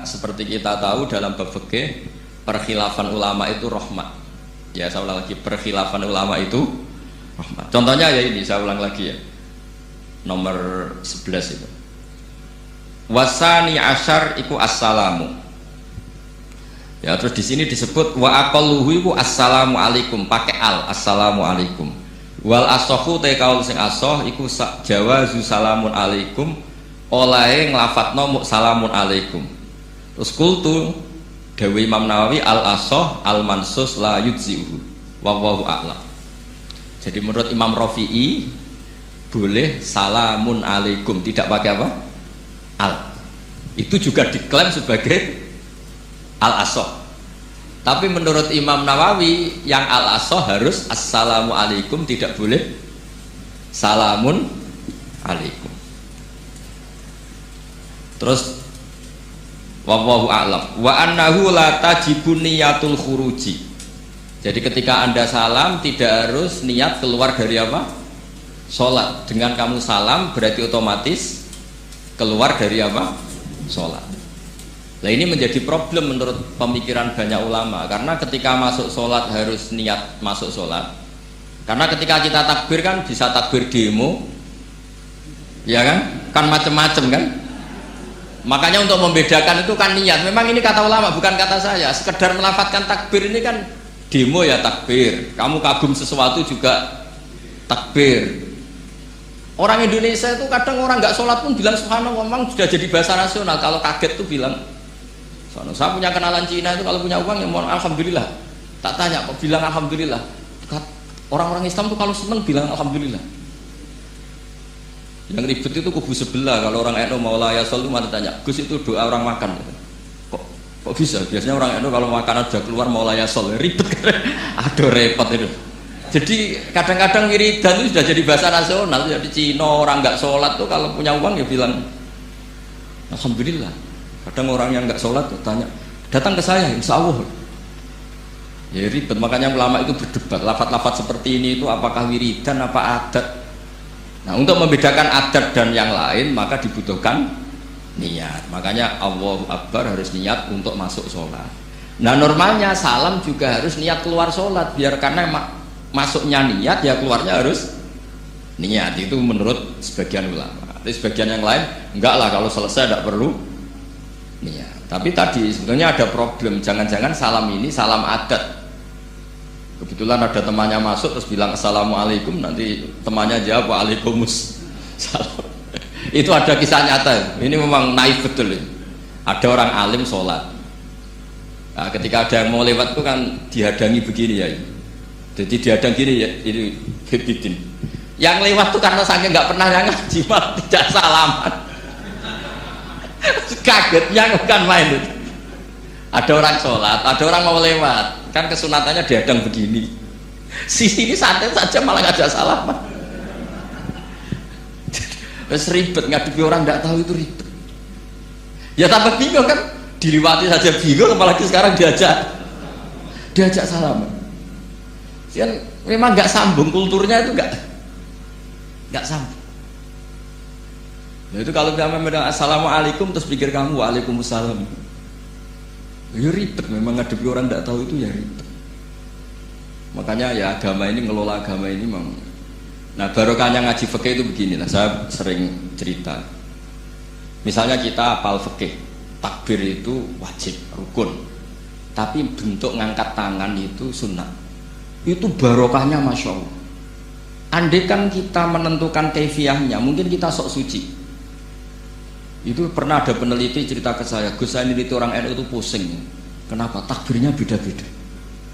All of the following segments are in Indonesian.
seperti kita tahu dalam bab fikih perkhilafan ulama itu rahmat. Ya saya ulang lagi, perkhilafan ulama itu rahmat. Contohnya ya ini, saya ulang lagi ya. Nomor 11 itu. Wasani asyar iku assalamu. Ya terus di sini disebut wa aqalluhu iku assalamu alaikum, pakai al, assalamu alaikum. Wal asohu te kaul sing asoh iku jawazu salamun alaikum, olahe nglafatno muk salamun alaikum. Terus kultu Dewi Imam Nawawi al asoh al mansus la yujzihu wallahu a'lam. Jadi menurut Imam Rafi'i boleh salamun alaikum, tidak pakai apa? Al. Itu juga diklaim sebagai al asoh. Tapi menurut Imam Nawawi yang al asoh harus assalamu alaikum, tidak boleh salamun alaikum. Terus wallahu a'lam wa annahu la tajibu niyatul khuruji. Jadi ketika Anda salam tidak harus niat keluar dari apa? Sholat. Dengan kamu salam berarti otomatis keluar dari apa? Sholat. Nah ini menjadi problem menurut pemikiran banyak ulama, karena ketika masuk sholat harus niat masuk sholat. Karena ketika kita takbir kan bisa takbir demo, ya kan? Kan macam-macam kan? Makanya untuk membedakan itu kan niat. Memang ini kata ulama, bukan kata saya. Sekedar melafadzkan takbir ini kan demo ya takbir. Kamu kagum sesuatu juga takbir. Orang Indonesia itu kadang orang nggak sholat pun bilang subhanallah, memang sudah jadi bahasa nasional. Kalau kaget tuh bilang subhanallah. Saya punya kenalan Cina itu kalau punya uang ya mohon alhamdulillah. Tak tanya kok bilang alhamdulillah. Orang-orang Islam tuh kalau seneng bilang alhamdulillah. Yang ribet itu kubu sebelah. Kalau orang NU mau layasol itu mana tanya, Gus itu doa orang makan. Kok bisa? Biasanya orang NU kalau makanan sudah keluar mau layasol, ribet kan? Aduh repot itu. Jadi kadang-kadang wiridan itu sudah jadi bahasa nasional. Jadi Cina orang nggak sholat tuh kalau punya uang ya bilang alhamdulillah. Kadang orang yang nggak sholat tuh tanya, datang ke saya insya Allah. Ya ribet. Makanya ulama itu berdebat. Lafaz-lafaz seperti ini itu apakah wiridan apa adat? Nah untuk membedakan adat dan yang lain maka dibutuhkan niat. Makanya Allahu Akbar harus niat untuk masuk sholat. Nah normalnya salam juga harus niat keluar sholat, biar karena masuknya niat ya keluarnya harus niat. Itu menurut sebagian ulama. Tapi sebagian yang lain enggak lah, kalau selesai tidak perlu niat. Tapi tadi sebetulnya ada problem, jangan-jangan salam ini salam adat. Kebetulan ada temannya masuk terus bilang assalamualaikum, nanti temannya jawab waalaikumsalam. Itu ada kisah nyata. Ini memang naif betul ini. Ada orang alim sholat. Nah, ketika ada yang mau lewat itu kan dihadangi begini ya. Jadi dihadang gini ya, ini bidin. Yang lewat tuh karena saking nggak pernah yang ngaji malah tidak salaman. Kagetnya bukan main itu. Ada orang sholat, ada orang mau lewat, kan kesunatannya dihadang begini. Sisi ini santai saja malah ngajak salaman. Terus ribet, ngadepi orang tidak tahu itu ribet. Ya tambah bingung kan, diliwati saja bingung, apalagi sekarang diajak salaman. Kan memang nggak sambung, kulturnya itu nggak sambung. Nah, itu kalau kita bilang assalamualaikum terus pikir kamu waalaikumsalam, ya ribet. Memang ngadepi orang tidak tahu itu ya ribet. Makanya ya agama ini, ngelola agama ini memang. Nah barokahnya ngaji fikih itu beginilah. Saya sering cerita. Misalnya kita hafal fikih, takbir itu wajib, rukun. Tapi bentuk ngangkat tangan itu sunnah. Itu barokahnya masya Allah. Andai kan kita menentukan kefiahnya, mungkin kita sok suci. Itu pernah ada peneliti cerita ke saya, Gus saya ini orang NU itu pusing. Kenapa? Takbirnya beda-beda.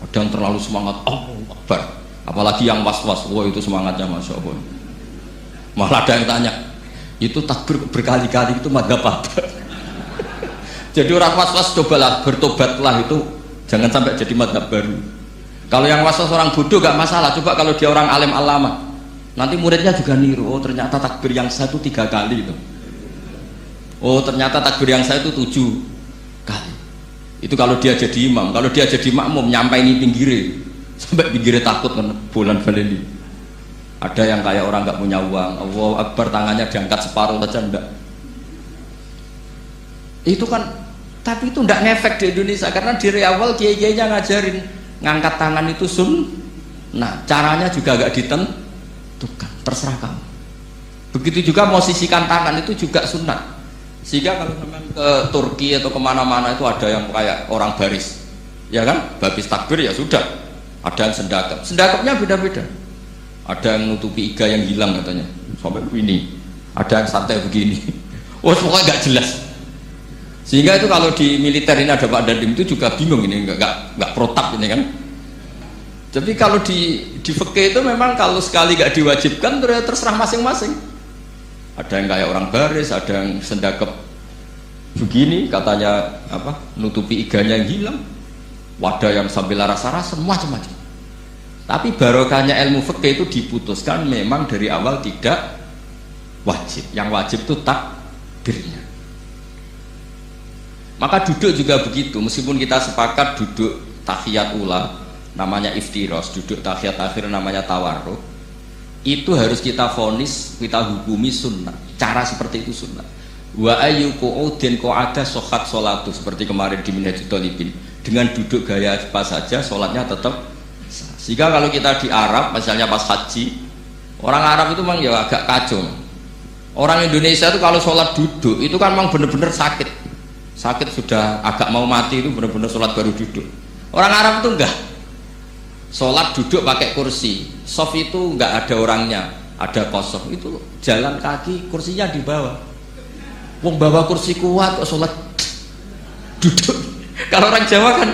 Ada yang terlalu semangat, Allahu Akbar. Apalagi yang was-was, wah itu semangatnya masya Allah. Malah ada yang tanya, itu takbir berkali-kali itu madzhab apa? Jadi orang was-was cobalah bertobatlah, itu jangan sampai jadi madzhab baru. Kalau yang was-was orang bodoh gak masalah. Coba kalau dia orang alim alama, nanti muridnya juga niru. Oh ternyata takbir yang saya itu 3 kali itu. Oh ternyata takbir yang saya itu 7 kali. Itu kalau dia jadi imam. Kalau dia jadi makmum nyampe ini pinggirnya, sampai pinggirnya takut kan bulan baleni. Ada yang kayak orang gak punya uang, Allahu Akbar tangannya diangkat separuh saja enggak. Itu kan Tapi itu tidak ngefek di Indonesia karena dari awal kiai-kiainya ngajarin ngangkat tangan itu sunnah, caranya juga agak ditentukan, terserah kamu. Begitu juga posisikan tangan itu juga sunnah. Sehingga kalau memang ke Turki atau kemana-mana itu ada yang kayak orang baris, ya kan, babis takbir ya sudah. Ada yang sendakap, sendakapnya beda-beda. Ada yang nutupi iga yang hilang katanya, sampai begini. Ada yang santai begini. Oh, pokoknya nggak jelas. Sehingga itu kalau di militer ini ada Pak Dandim itu juga bingung ini, nggak protap ini kan. Tapi kalau di fikih itu memang kalau sekali nggak diwajibkan terserah masing-masing. Ada yang kayak orang baris, ada yang sendakep begini katanya apa, nutupi iganya yang hilang, wadah yang sambil laras-laras, macam-macam. Tapi barokahnya ilmu fikih itu diputuskan memang dari awal tidak wajib. Yang wajib itu takbirnya. Maka duduk juga begitu, meskipun kita sepakat duduk tahiyat ula namanya iftiros, duduk tahiyat akhir namanya tawarruk, itu harus kita vonis, kita hukumi sunnah. Cara seperti itu sunnah. Wa ayyuku udin qa'ada sohat sholatu, seperti kemarin di Minhajul Thalibin, dengan duduk gaya apa saja sholatnya tetap sah. Sehingga kalau kita di Arab, misalnya pas haji, orang Arab itu memang ya agak kacau. Orang Indonesia itu kalau sholat duduk itu kan memang benar-benar sakit sudah agak mau mati, itu benar-benar sholat baru duduk. Orang Arab itu enggak, sholat duduk pakai kursi, soft itu enggak ada orangnya, ada kosong, itu jalan kaki, kursinya di bawah. Wong bawa kursi kuat kok sholat duduk. Kalau orang Jawa kan,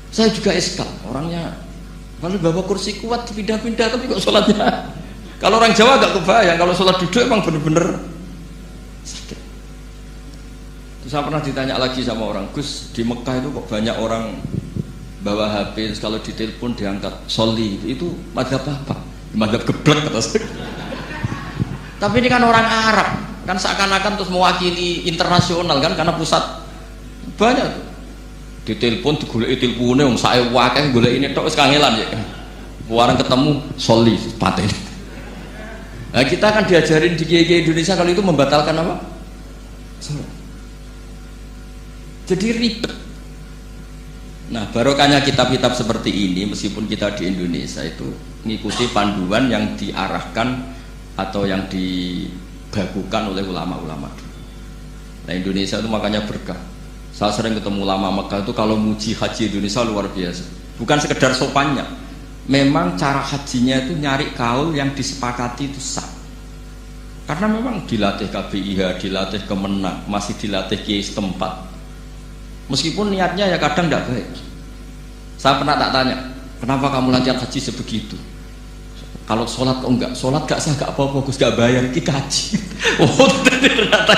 saya juga eskal, orangnya kalau bawa kursi kuat dipindah-pindah tapi kok sholatnya. Kalau orang Jawa agak kebayang, kalau sholat duduk emang bener-bener sakit. Terus saya pernah ditanya lagi sama orang, Gus, di Mekah itu kok banyak orang bawa HP, terus kalau ditelepon diangkat soli, itu madhab apa? Madhab geblek kata saya. Tapi ini kan orang Arab, kan seakan-akan terus mewakili internasional kan, karena pusat banyak tuh. Ditelepon digoleki telepone wong sae wakeh golek ini tok wis kangelan ya. Warang ketemu soli pateni. Nah, kita kan diajarin di kiai Indonesia kalau itu membatalkan apa? Salat. Jadi ribet. Nah, barokahnya kitab-kitab seperti ini, meskipun kita di Indonesia itu mengikuti panduan yang diarahkan atau yang dibagukan oleh ulama-ulama dulu. Nah, Indonesia itu makanya berkah. Saya sering ketemu ulama Mekah itu kalau muji haji Indonesia luar biasa. Bukan sekedar sopannya, memang cara hajinya itu nyari kaul yang disepakati itu sah. Karena memang dilatih KBIH, dilatih Kemenang, masih dilatih kiai setempat. Meskipun niatnya ya kadang tidak baik. Saya pernah tak tanya, kenapa kamu latihan haji sebegitu? Kalau sholat kok enggak? Sholat gak sah, gak apa-apa, Gus, gak bayar, kita haji. Oh, ternyata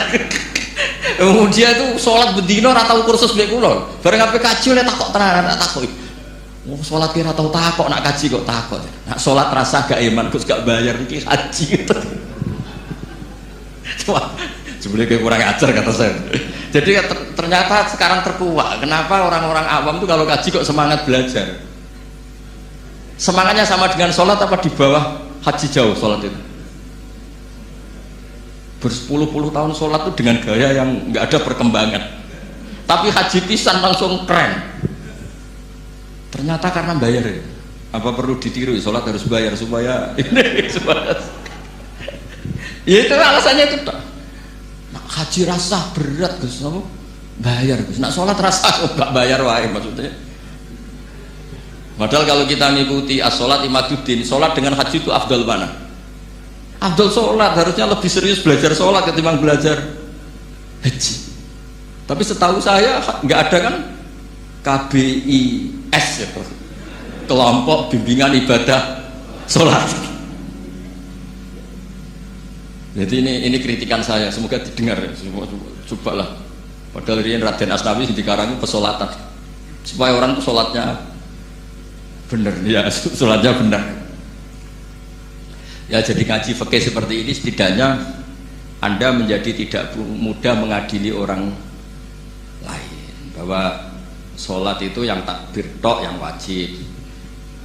dia itu sholat bedino ratau kursus beli kulon. Bareng apa kaji oleh takok tenanan, tak takok. Oh, sholat kira tahu takok, nak kaji kok takok. Nak sholat rasa gak iman, Gus, gak bayar, kita haji. Wah, sebenarnya kayak kurang ajar kata saya. Jadi ternyata sekarang terkuak. Kenapa orang-orang awam tuh kalau kaji kok semangat belajar? Semangatnya sama dengan sholat apa di bawah haji jauh sholat itu? Berpuluh-puluh tahun sholat itu dengan gaya yang nggak ada perkembangan. Tapi haji pisan langsung keren. Ternyata karena bayar ya. Apa perlu ditiru? Sholat harus bayar supaya ini supaya. Ya itu alasannya itu. Nak haji rasa berat Gus, kamu bayar Gus. Nak sholat rasa kok nggak bayar wae maksudnya. Padahal kalau kita mengikuti as-sholat imaduddin, sholat dengan haji itu afdal mana? Afdal sholat, harusnya lebih serius belajar sholat ketimbang belajar haji. Tapi setahu saya nggak ada kan KBIS ya, kelompok bimbingan ibadah sholat. Jadi ini kritikan saya, semoga didengar ya. Cobalah. Padahal ini Raden Asnawi di Karang pesolatan supaya orang itu sholatnya benar, ya sholatnya benar. Ya jadi ngaji fikih seperti ini setidaknya Anda menjadi tidak mudah mengadili orang lain, bahwa sholat itu yang takbir tok yang wajib,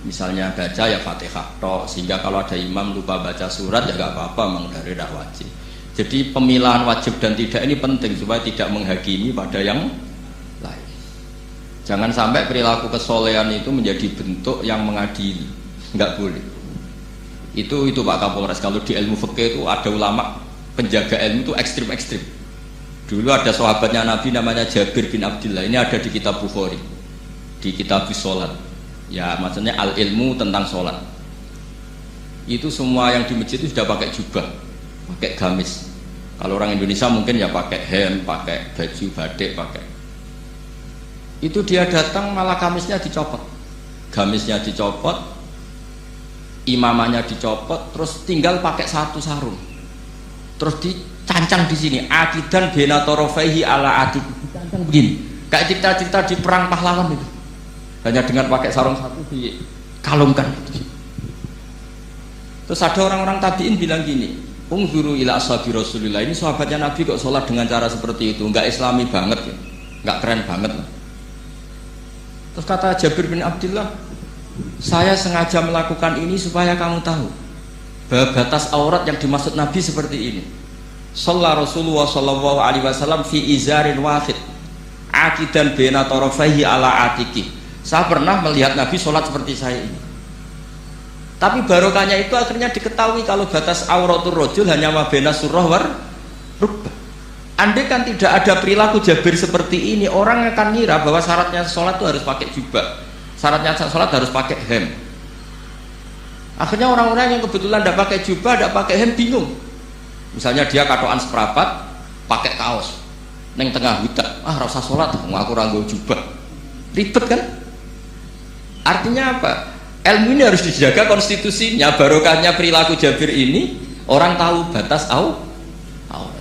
misalnya baca ya Fatihah tok, sehingga kalau ada imam lupa baca surat ya gak apa-apa, memang dari dah wajib. Jadi pemilahan wajib dan tidak ini penting supaya tidak menghakimi pada yang Jangan sampai perilaku kesolehan itu menjadi bentuk yang mengadili, nggak boleh. Itu Pak Kapolres. Kalau di ilmu fikih itu ada ulama penjaga ilmu itu ekstrim-ekstrim. Dulu ada sahabatnya Nabi namanya Jabir bin Abdillah. Ini ada di kitab Bukhari, di kitab sholat. Ya maksudnya al ilmu tentang sholat. Itu semua yang di masjid itu sudah pakai jubah, pakai gamis. Kalau orang Indonesia mungkin ya pakai hem, pakai baju batik, pakai. Itu dia datang malah gamisnya dicopot, gamisnya dicopot, imamanya dicopot, terus tinggal pakai satu sarung, terus dicancang di sini, akidan bena torofaihi ala atik, dicancang begini, kayak cerita-cerita di perang pahlawan itu, hanya dengan pakai sarung satu dikalungkan. Terus ada orang-orang tabiin bilang gini, unzuru ila ashabi Rasulillah, ini sahabatnya Nabi kok sholat dengan cara seperti itu, nggak islami banget ya, nggak keren banget lah. Terus kata Jabir bin Abdillah, saya sengaja melakukan ini supaya kamu tahu bahwa batas aurat yang dimaksud Nabi seperti ini. Shalla Rasulullah sallallahu alaihi wasallam fi izarin wahid akidan baina tarafaihi ala atiki. Saya pernah melihat Nabi sholat seperti saya ini. Tapi barokahnya itu akhirnya diketahui kalau batas auratul rajul hanya ma baina surrah war rukbah. Andai kan tidak ada perilaku Jabir seperti ini, orang akan ngira bahwa syaratnya sholat itu harus pakai jubah, syaratnya sholat harus pakai hem. Akhirnya orang-orang yang kebetulan tidak pakai jubah, tidak pakai hem bingung. Misalnya dia katoan seperapat, pakai kaos, neng tengah hutan, rasa sholat, aku ranggo jubah, ribet kan? Artinya apa? Ilmu ini harus dijaga konstitusinya, barokahnya perilaku Jabir ini, orang tahu batas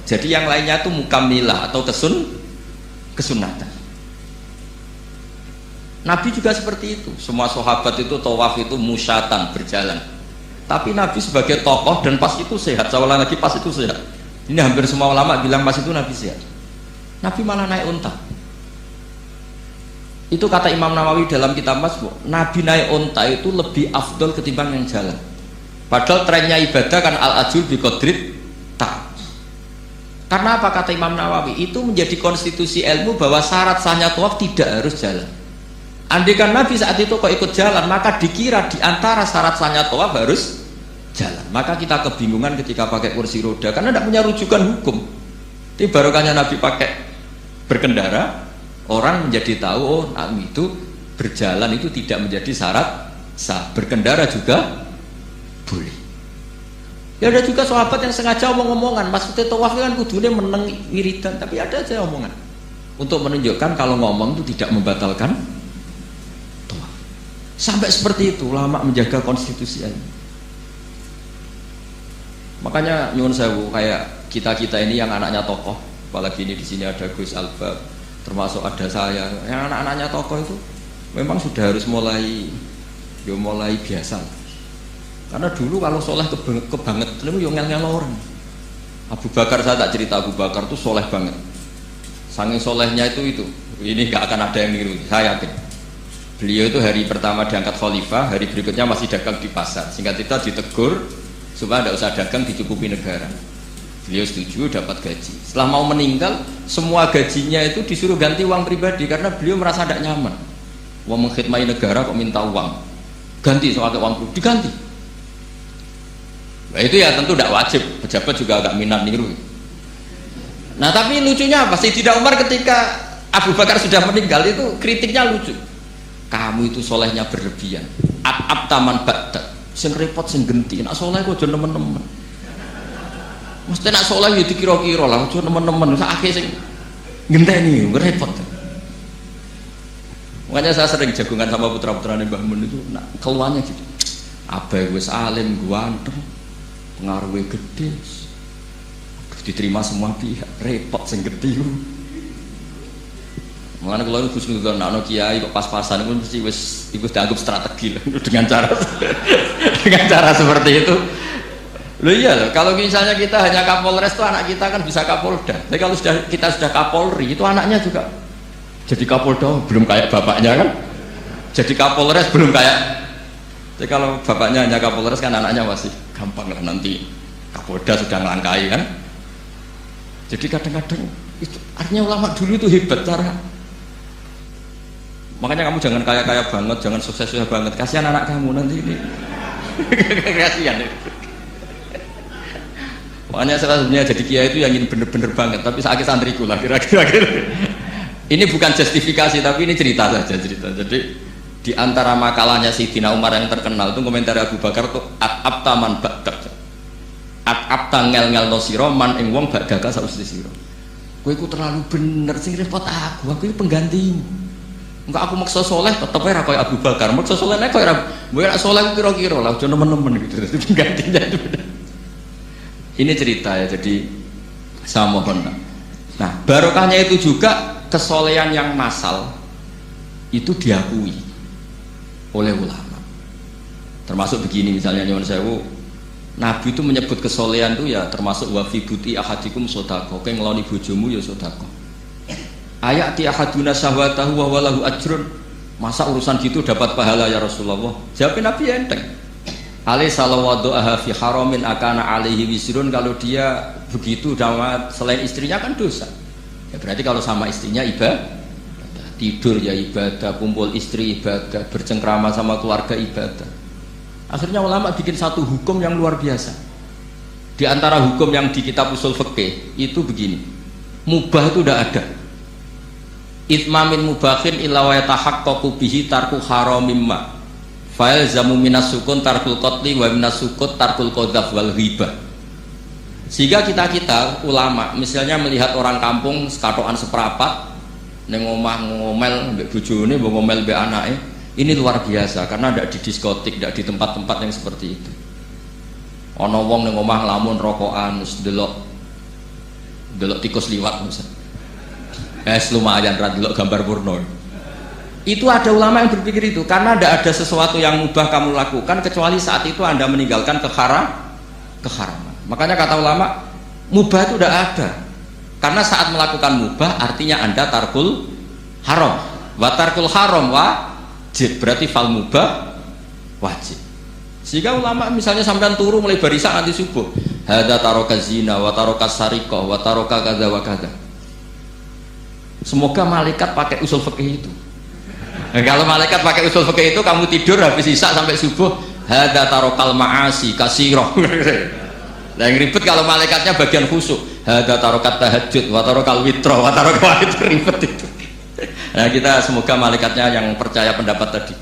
Jadi yang lainnya itu mukamilah atau kesunatan. Nabi juga seperti itu. Semua sahabat itu tawaf itu musyatan, berjalan. Tapi Nabi sebagai tokoh dan pas itu sehat. Saya ulang lagi, pas itu sehat. Ini hampir semua ulama bilang pas itu Nabi sehat. Nabi malah naik unta. Itu kata Imam Nawawi dalam kitab Masbu, Nabi naik unta itu lebih afdol ketimbang yang jalan. Padahal trennya ibadah kan al-ajul bi qadrit ta. Karena apa kata Imam Nawawi? Itu menjadi konstitusi ilmu bahwa syarat sahnya tawaf tidak harus jalan. Andaikan Nabi saat itu kok ikut jalan, maka dikira di antara syarat sahnya tawaf harus jalan. Maka kita kebingungan ketika pakai kursi roda karena tidak punya rujukan hukum. Tapi barokahnya Nabi pakai berkendara, orang menjadi tahu oh itu berjalan itu tidak menjadi syarat sah. Berkendara juga boleh. Ya ada juga sahabat yang sengaja omong-omongan, maksudnya tawaf kan kudune meneng wiridan, tapi ada aja omongan untuk menunjukkan kalau ngomong itu tidak membatalkan tawaf. Sampai seperti itu ulama menjaga konstitusi ini. Makanya nyuwun sewu kayak kita ini yang anaknya tokoh, apalagi ini di sini ada Gus Alba, termasuk ada saya, yang anak-anaknya tokoh itu memang sudah harus mulai biasa. Karena dulu kalau soleh kebanget, itu yang ngel-ngel orang. Abu Bakar, saya tak cerita Abu Bakar itu soleh banget. Saking solehnya itu, ini gak akan ada yang niru, saya yakin. Beliau itu hari pertama diangkat khalifah, hari berikutnya masih dagang di pasar. Singkat cerita ditegur supaya tidak usah dagang, dicukupi negara. Beliau setuju, dapat gaji. Setelah mau meninggal, semua gajinya itu disuruh ganti uang pribadi karena beliau merasa tidak nyaman. Uang mengkhidmati negara kok minta uang, ganti soal uang diganti. Nah itu ya tentu tidak wajib, pejabat juga agak minat niru. Nah tapi lucunya apa? Sayyidina Umar ketika Abu Bakar sudah meninggal itu kritiknya lucu. Kamu itu solehnya berlebihan. At taman badat, sing repot sing genti. Nak soleh kok aja nemen-nemen. Mesti nak soleh ya dikira-kira lah, aja nemen-nemen. Akhirnya sing ngenteni repot. Makanya saya sering jagungan sama putra-putrane Mbah Mun itu, nak keluarnya gitu. Abai wis alim, ganteng. Pengaruhnya gede, diterima semua pihak, repot sing gede. Makanya kalau Gus Nudon nak kiai kok pas-pasan itu mesti wis dianggap strategi lah dengan cara seperti itu. Loh iya loh, kalau misalnya kita hanya Kapolres itu anak kita kan bisa Kapolda. Tapi kalau kita sudah Kapolri itu anaknya juga jadi Kapolda, belum kayak bapaknya kan. Jadi Kapolres belum kayak. Jadi kalau bapaknya hanya Kapolres kan anaknya masih gampang lah, nanti Kapolda sudah ngelangkai kan. Jadi kadang-kadang itu artinya ulama dulu itu hebat cara Makanya kamu jangan kaya-kaya banget, jangan sukses-sukses banget. Kasihan anak kamu nanti ini. Kasihan. Makanya sebenarnya jadi kiai itu yang ingin bener-bener banget, tapi sakit santriku lah kira-kira. Ini bukan justifikasi, tapi ini cerita saja cerita. Jadi di antara makalahnya Sayyidina Umar yang terkenal itu komentar Abu Bakar tuh at-abtaman ba'dak. At-abta ngel-ngel no siro man ing wong ba'daka sausé siro. Kowe iku terlalu bener sing repot aku iki penggantimu. Enggak aku maksa soleh tetep ora koyo Abu Bakar, maksa soleh nek koyo ora soleh kira-kira lah aja nemen-nemen gitu. Penggantinya itu. Ini cerita ya, jadi saya mohon. Nah, barokahnya itu juga kesolehan yang massal itu diakui oleh ulama. Termasuk begini misalnya nyuwun sewu, Nabi itu menyebut kesolehan itu ya termasuk wa fi buti ahadikum sedekah, kowe ngeloni bojomu ya sedekah. Ayati ahaduna syahwatahu wa walahu ajrun. Masa urusan gitu dapat pahala ya Rasulullah? Jawab Nabi enteng. Ali salawatu aha fi haramin akana alaihi wisrun, kalau dia begitu sama selain istrinya kan dosa. Ya berarti kalau sama istrinya ibadah, tidur ya ibadah, kumpul istri ibadah, bercengkrama sama keluarga ibadah. Akhirnya ulama bikin satu hukum yang luar biasa. Di antara hukum yang di kitab usul fikih itu begini. Mubah itu tidak ada. Itmamin mubahin illa wa yatahaqqaqu bihi tarku haramimma. Fa'il zamu minas sukun tarkul qatli wa minas sukut tarkul qadzaf wal ghibah. Sehingga kita ulama misalnya melihat orang kampung sekatokan seperapat ning omah ngomel mbek bojone, mbok ngomel mbek anake, ini luar biasa karena tidak di diskotik, tidak di tempat-tempat yang seperti itu. Ana wong ning omah nglamun rokokan terus delok tikus liwat misalnya. Lumayan ra delok gambar porno. Itu ada ulama yang berpikir itu karena tidak ada sesuatu yang mubah kamu lakukan kecuali saat itu Anda meninggalkan keharaman. Makanya kata ulama mubah itu tidak ada karena saat melakukan mubah artinya Anda tarkul haram. Wa tarkul haram wajib, berarti fal mubah wajib. Sehingga ulama misalnya sampean turu mulai barisan nanti subuh, hadza taraka zina wa taraka sariqah wa taraka kadza wa kadza. Semoga malaikat pakai usul fikih itu. Nah, kalau malaikat pakai usul fikih itu kamu tidur habis isya sampai subuh, hadza tarakal ma'asi kasirah. Nah, yang ribet kalau malaikatnya bagian khusuk, hadza tarakat tahajud wa tarakal witra wa tarakal itu ribet itu. Nah, kita semoga malaikatnya yang percaya pendapat tadi.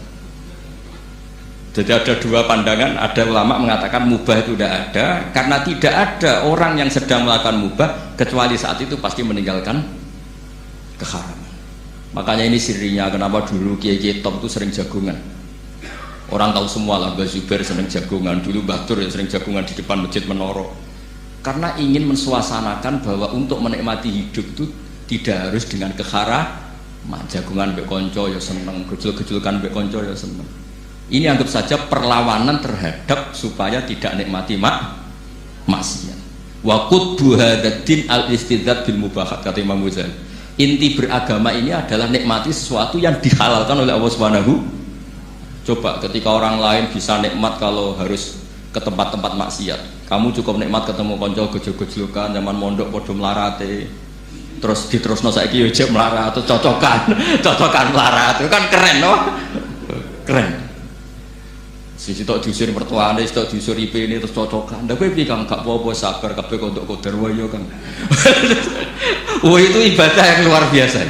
Jadi ada dua pandangan, ada ulama mengatakan mubah itu tidak ada karena tidak ada orang yang sedang melakukan mubah kecuali saat itu pasti meninggalkan keharaman. Makanya ini sirinya kenapa dulu kiai-kiai top itu sering jagungan. Orang tahu semua lah, Mbah Zubair sering jagungan, dulu Mbah Tur sering jagungan di depan masjid Menoro. Karena ingin mensuasanakan bahwa untuk menikmati hidup itu tidak harus dengan keharaman. Jagungan mbek konco ya seneng, gejul-gejulkan mbek konco ya seneng. Ini anggap saja perlawanan terhadap supaya tidak nikmati maksiat. Wa qutbu hadzal al-istidzad bil mubahat kata Imam Ghazali. Inti beragama ini adalah nikmati sesuatu yang dihalalkan oleh Allah Subhanahu. Coba ketika orang lain bisa nikmat kalau harus ke tempat-tempat maksiat, kamu cukup nikmat ketemu konco gejol-gejolkan zaman mondok podo melarate, terus diterusno saiki yo jek melarat atau cocokan melarat, itu kan keren loh, keren. Sisi tok diusir mertuane, tok diusir IP ini terus cocokan. Ndak kowe piye Kang, gak apa-apa sabar kabeh kodok koder wae Kang. Wah itu ibadah yang luar biasa.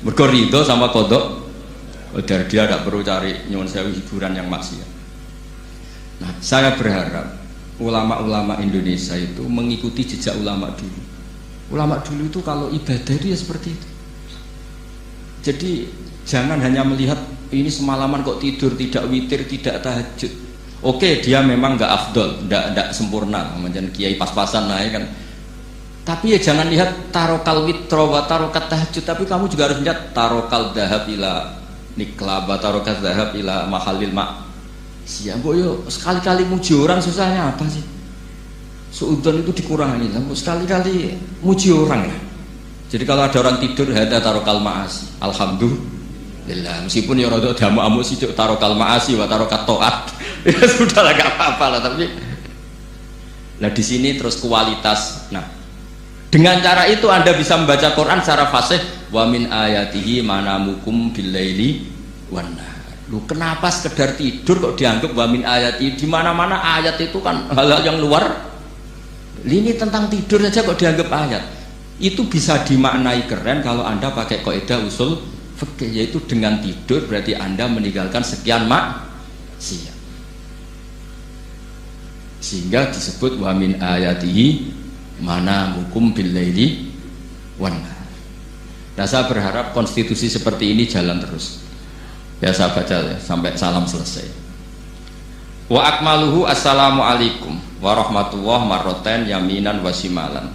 Mergo ridho sama kodok koder, dia tidak perlu cari nyuwun sewu hiburan yang maksiat. Nah, saya berharap ulama-ulama Indonesia itu mengikuti jejak ulama dulu. Ulama dulu itu kalau ibadah itu ya seperti itu. Jadi jangan hanya melihat ini semalaman kok tidur, tidak witir, tidak tahajud. Oke, dia memang nggak afdol, nggak sempurna, macam kiai pas-pasan naik kan. Tapi ya jangan lihat tarokal witro wa tarokat tahajud, tapi kamu juga harus lihat tarokal dahab ila nikla wa tarokat dahab ila mahalil mak. Siang boyo sekali-kali muji orang susahnya apa sih? Suudon itu dikurangi, sekali-kali muji orang ya. Jadi kalau ada orang tidur hada tarokal maasi, alhamdulillah. Meskipun ya rada damu-amu sih tarokal maasi wa tarokat toat. Ya sudah lah gak apa-apa lah, tapi nah di sini terus kualitas. Nah, dengan cara itu Anda bisa membaca Quran secara fasih. Wa min ayatihi manamukum billaili wan-nahar. Lu kenapa sekedar tidur kok dianggap wa min ayati? Di mana-mana ayat itu kan hal-hal yang luar. Ini tentang tidur saja kok dianggap ayat. Itu bisa dimaknai keren kalau Anda pakai kaidah usul fikih, yaitu dengan tidur berarti Anda meninggalkan sekian maksiat. Sehingga disebut wa min ayatihi manamukum bil laili wan nahar. Nah, saya berharap konstitusi seperti ini jalan terus. Ya saya baca ya, sampai salam selesai. Wa akmaluhu assalamualaikum warahmatullahi marroten yaminan wasimalan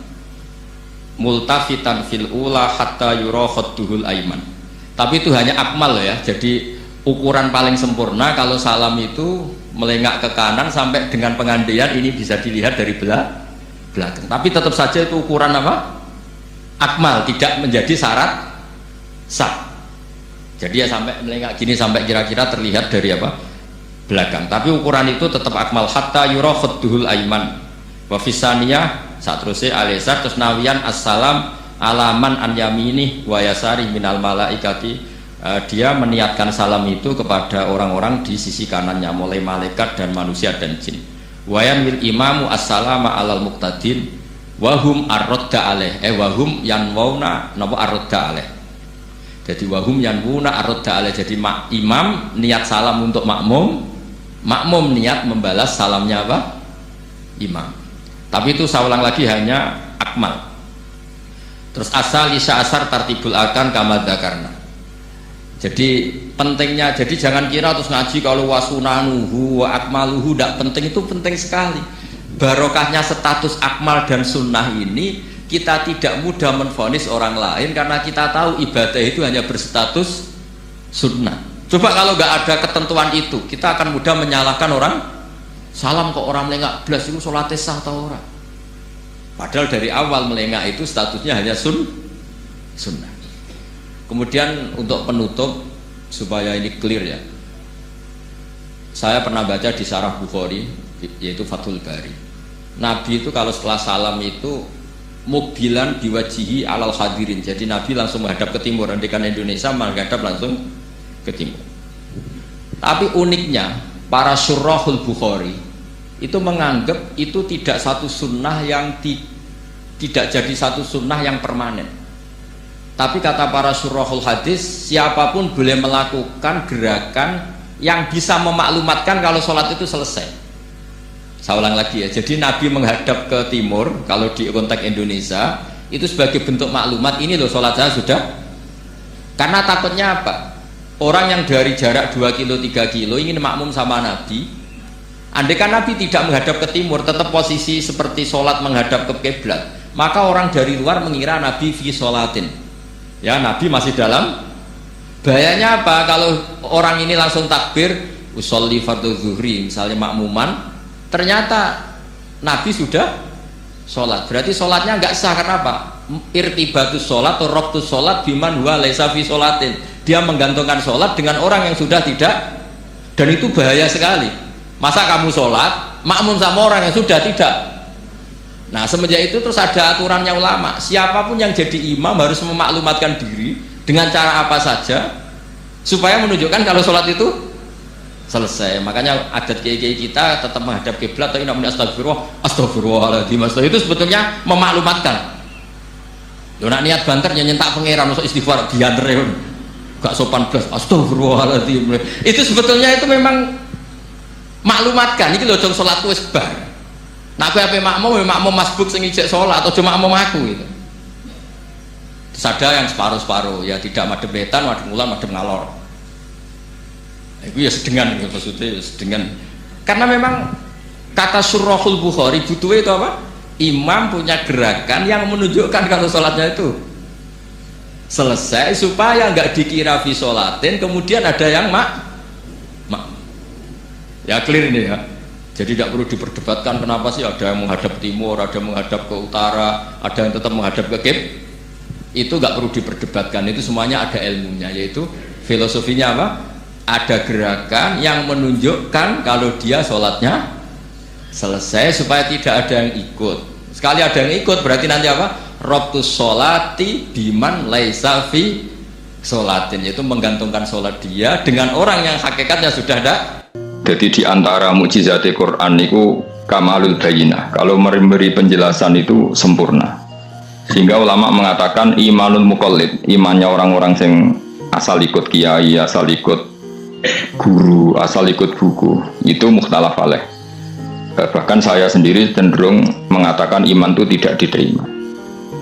multafitan fil ula hatta yura khadduhul aiman. Tapi itu hanya akmal ya, jadi ukuran paling sempurna kalau salam itu melengak ke kanan sampai dengan pengandaian ini bisa dilihat dari belakang. Tapi tetap saja itu ukuran apa? Akmal, tidak menjadi syarat sah. Jadi ya sampai melengak gini sampai kira-kira terlihat dari apa? Belakang. Tapi ukuran itu tetap akmal hatta yura khadduhul aiman. Wa fisaniyah satruse alesar terus nawian assalam alaman an yamini wa yasari minal malaikati. Dia meniatkan salam itu kepada orang-orang di sisi kanannya mulai malaikat dan manusia dan jin. Wa yanwil imamu assalama alal muqtadin wa hum arradda alaih wa hum yanwauna napa arradda alaih. Jadi wahum yanwuna arradda alaih. Jadi imam niat salam untuk makmum, makmum niat membalas salamnya apa? Imam. Tapi itu saya ulang lagi hanya akmal. Terus asal isya asar tartibul arkan kama dzakarna. Jadi pentingnya, jadi jangan kira terus ngaji kalau wasunanuhu wa akmaluhu tidak penting. Itu penting sekali. Barokahnya status akmal dan sunnah ini kita tidak mudah menvonis orang lain karena kita tahu ibadah itu hanya berstatus sunnah. Coba kalau nggak ada ketentuan itu, kita akan mudah menyalahkan orang. Salam kok orang melengak belas itu sholatnya sah atau orang? Padahal dari awal melengak itu statusnya hanya sunnah. Kemudian untuk penutup supaya ini clear ya, saya pernah baca di Syarah Bukhari yaitu Fathul Bari. Nabi itu kalau setelah salam itu mukbilan biwajihi alal hadirin. Jadi Nabi langsung menghadap ke timur. Andikan Indonesia menghadap langsung ke timur. Tapi uniknya para syurahul Bukhari itu menganggap itu tidak satu sunnah yang tidak jadi satu sunnah yang permanen. Tapi kata para syurahul hadis, siapapun boleh melakukan gerakan yang bisa memaklumatkan kalau sholat itu selesai. Saya ulang lagi ya, jadi Nabi menghadap ke timur kalau di konteks Indonesia itu sebagai bentuk maklumat, ini loh sholat saya sudah. Karena takutnya apa? Orang yang dari jarak 2 kilo 3 kilo ingin makmum sama Nabi, andai kan Nabi tidak menghadap ke timur, tetap posisi seperti sholat menghadap ke kiblat, maka orang dari luar mengira Nabi fi sholatin, ya Nabi masih dalam. Bahayanya apa? Kalau orang ini langsung takbir usolli fardhu zuhri misalnya makmuman, ternyata Nabi sudah sholat, berarti sholatnya nggak sah. Karena apa? Irtibatus sholat atau roktus sholat biman huwa laisa fi sholatin. Dia menggantungkan sholat dengan orang yang sudah tidak, dan itu bahaya sekali. Masa kamu sholat makmum sama orang yang sudah tidak? Nah semenjak itu terus ada aturannya ulama, siapapun yang jadi imam harus memaklumatkan diri dengan cara apa saja supaya menunjukkan kalau sholat itu selesai. Makanya adat kiai-kiai kita tetap menghadap kiblat, tapi namanya astagfirullahaladzim. Itu sebetulnya memaklumatkan. Lo nak niat banter nyentak pangeran masuk istighfar diantre gak sopan belas astagfirullahaladzim. Itu sebetulnya itu memang maklumatkan iki lho jong salatku wis bar. Nak kowe ape makmum masbuk sing ijek salat atau cuma makmum aku gitu. Terus ada yang separuh-separuh ya tidak madhep wetan, madhep ngulon, madhep ngalor. Itu ya sedengan gitu, maksudnya sedengan. Karena memang kata Syurahul Bukhari butuhnya itu apa? Imam punya gerakan yang menunjukkan kalau sholatnya itu selesai supaya nggak dikira fi sholatin kemudian ada yang ya clear ini ya. Jadi tidak perlu diperdebatkan kenapa sih ada yang menghadap timur, ada yang menghadap ke utara, ada yang tetap menghadap ke kib. Itu nggak perlu diperdebatkan, itu semuanya ada ilmunya, yaitu filosofinya apa? Ada gerakan yang menunjukkan kalau dia sholatnya selesai supaya tidak ada yang ikut. Sekali ada yang ikut berarti nanti apa? Robtus sholati biman laisa fi sholatin, yaitu menggantungkan sholat dia dengan orang yang hakikatnya sudah ada. Jadi di antara mukjizat Quran itu kamalul bayinah. Kalau memberi penjelasan itu sempurna. Sehingga ulama mengatakan imanul muqallid, imannya orang-orang yang asal ikut kiai, asal ikut guru, asal ikut buku, itu mukhtalaf alaih. Bahkan saya sendiri cenderung mengatakan iman itu tidak diterima.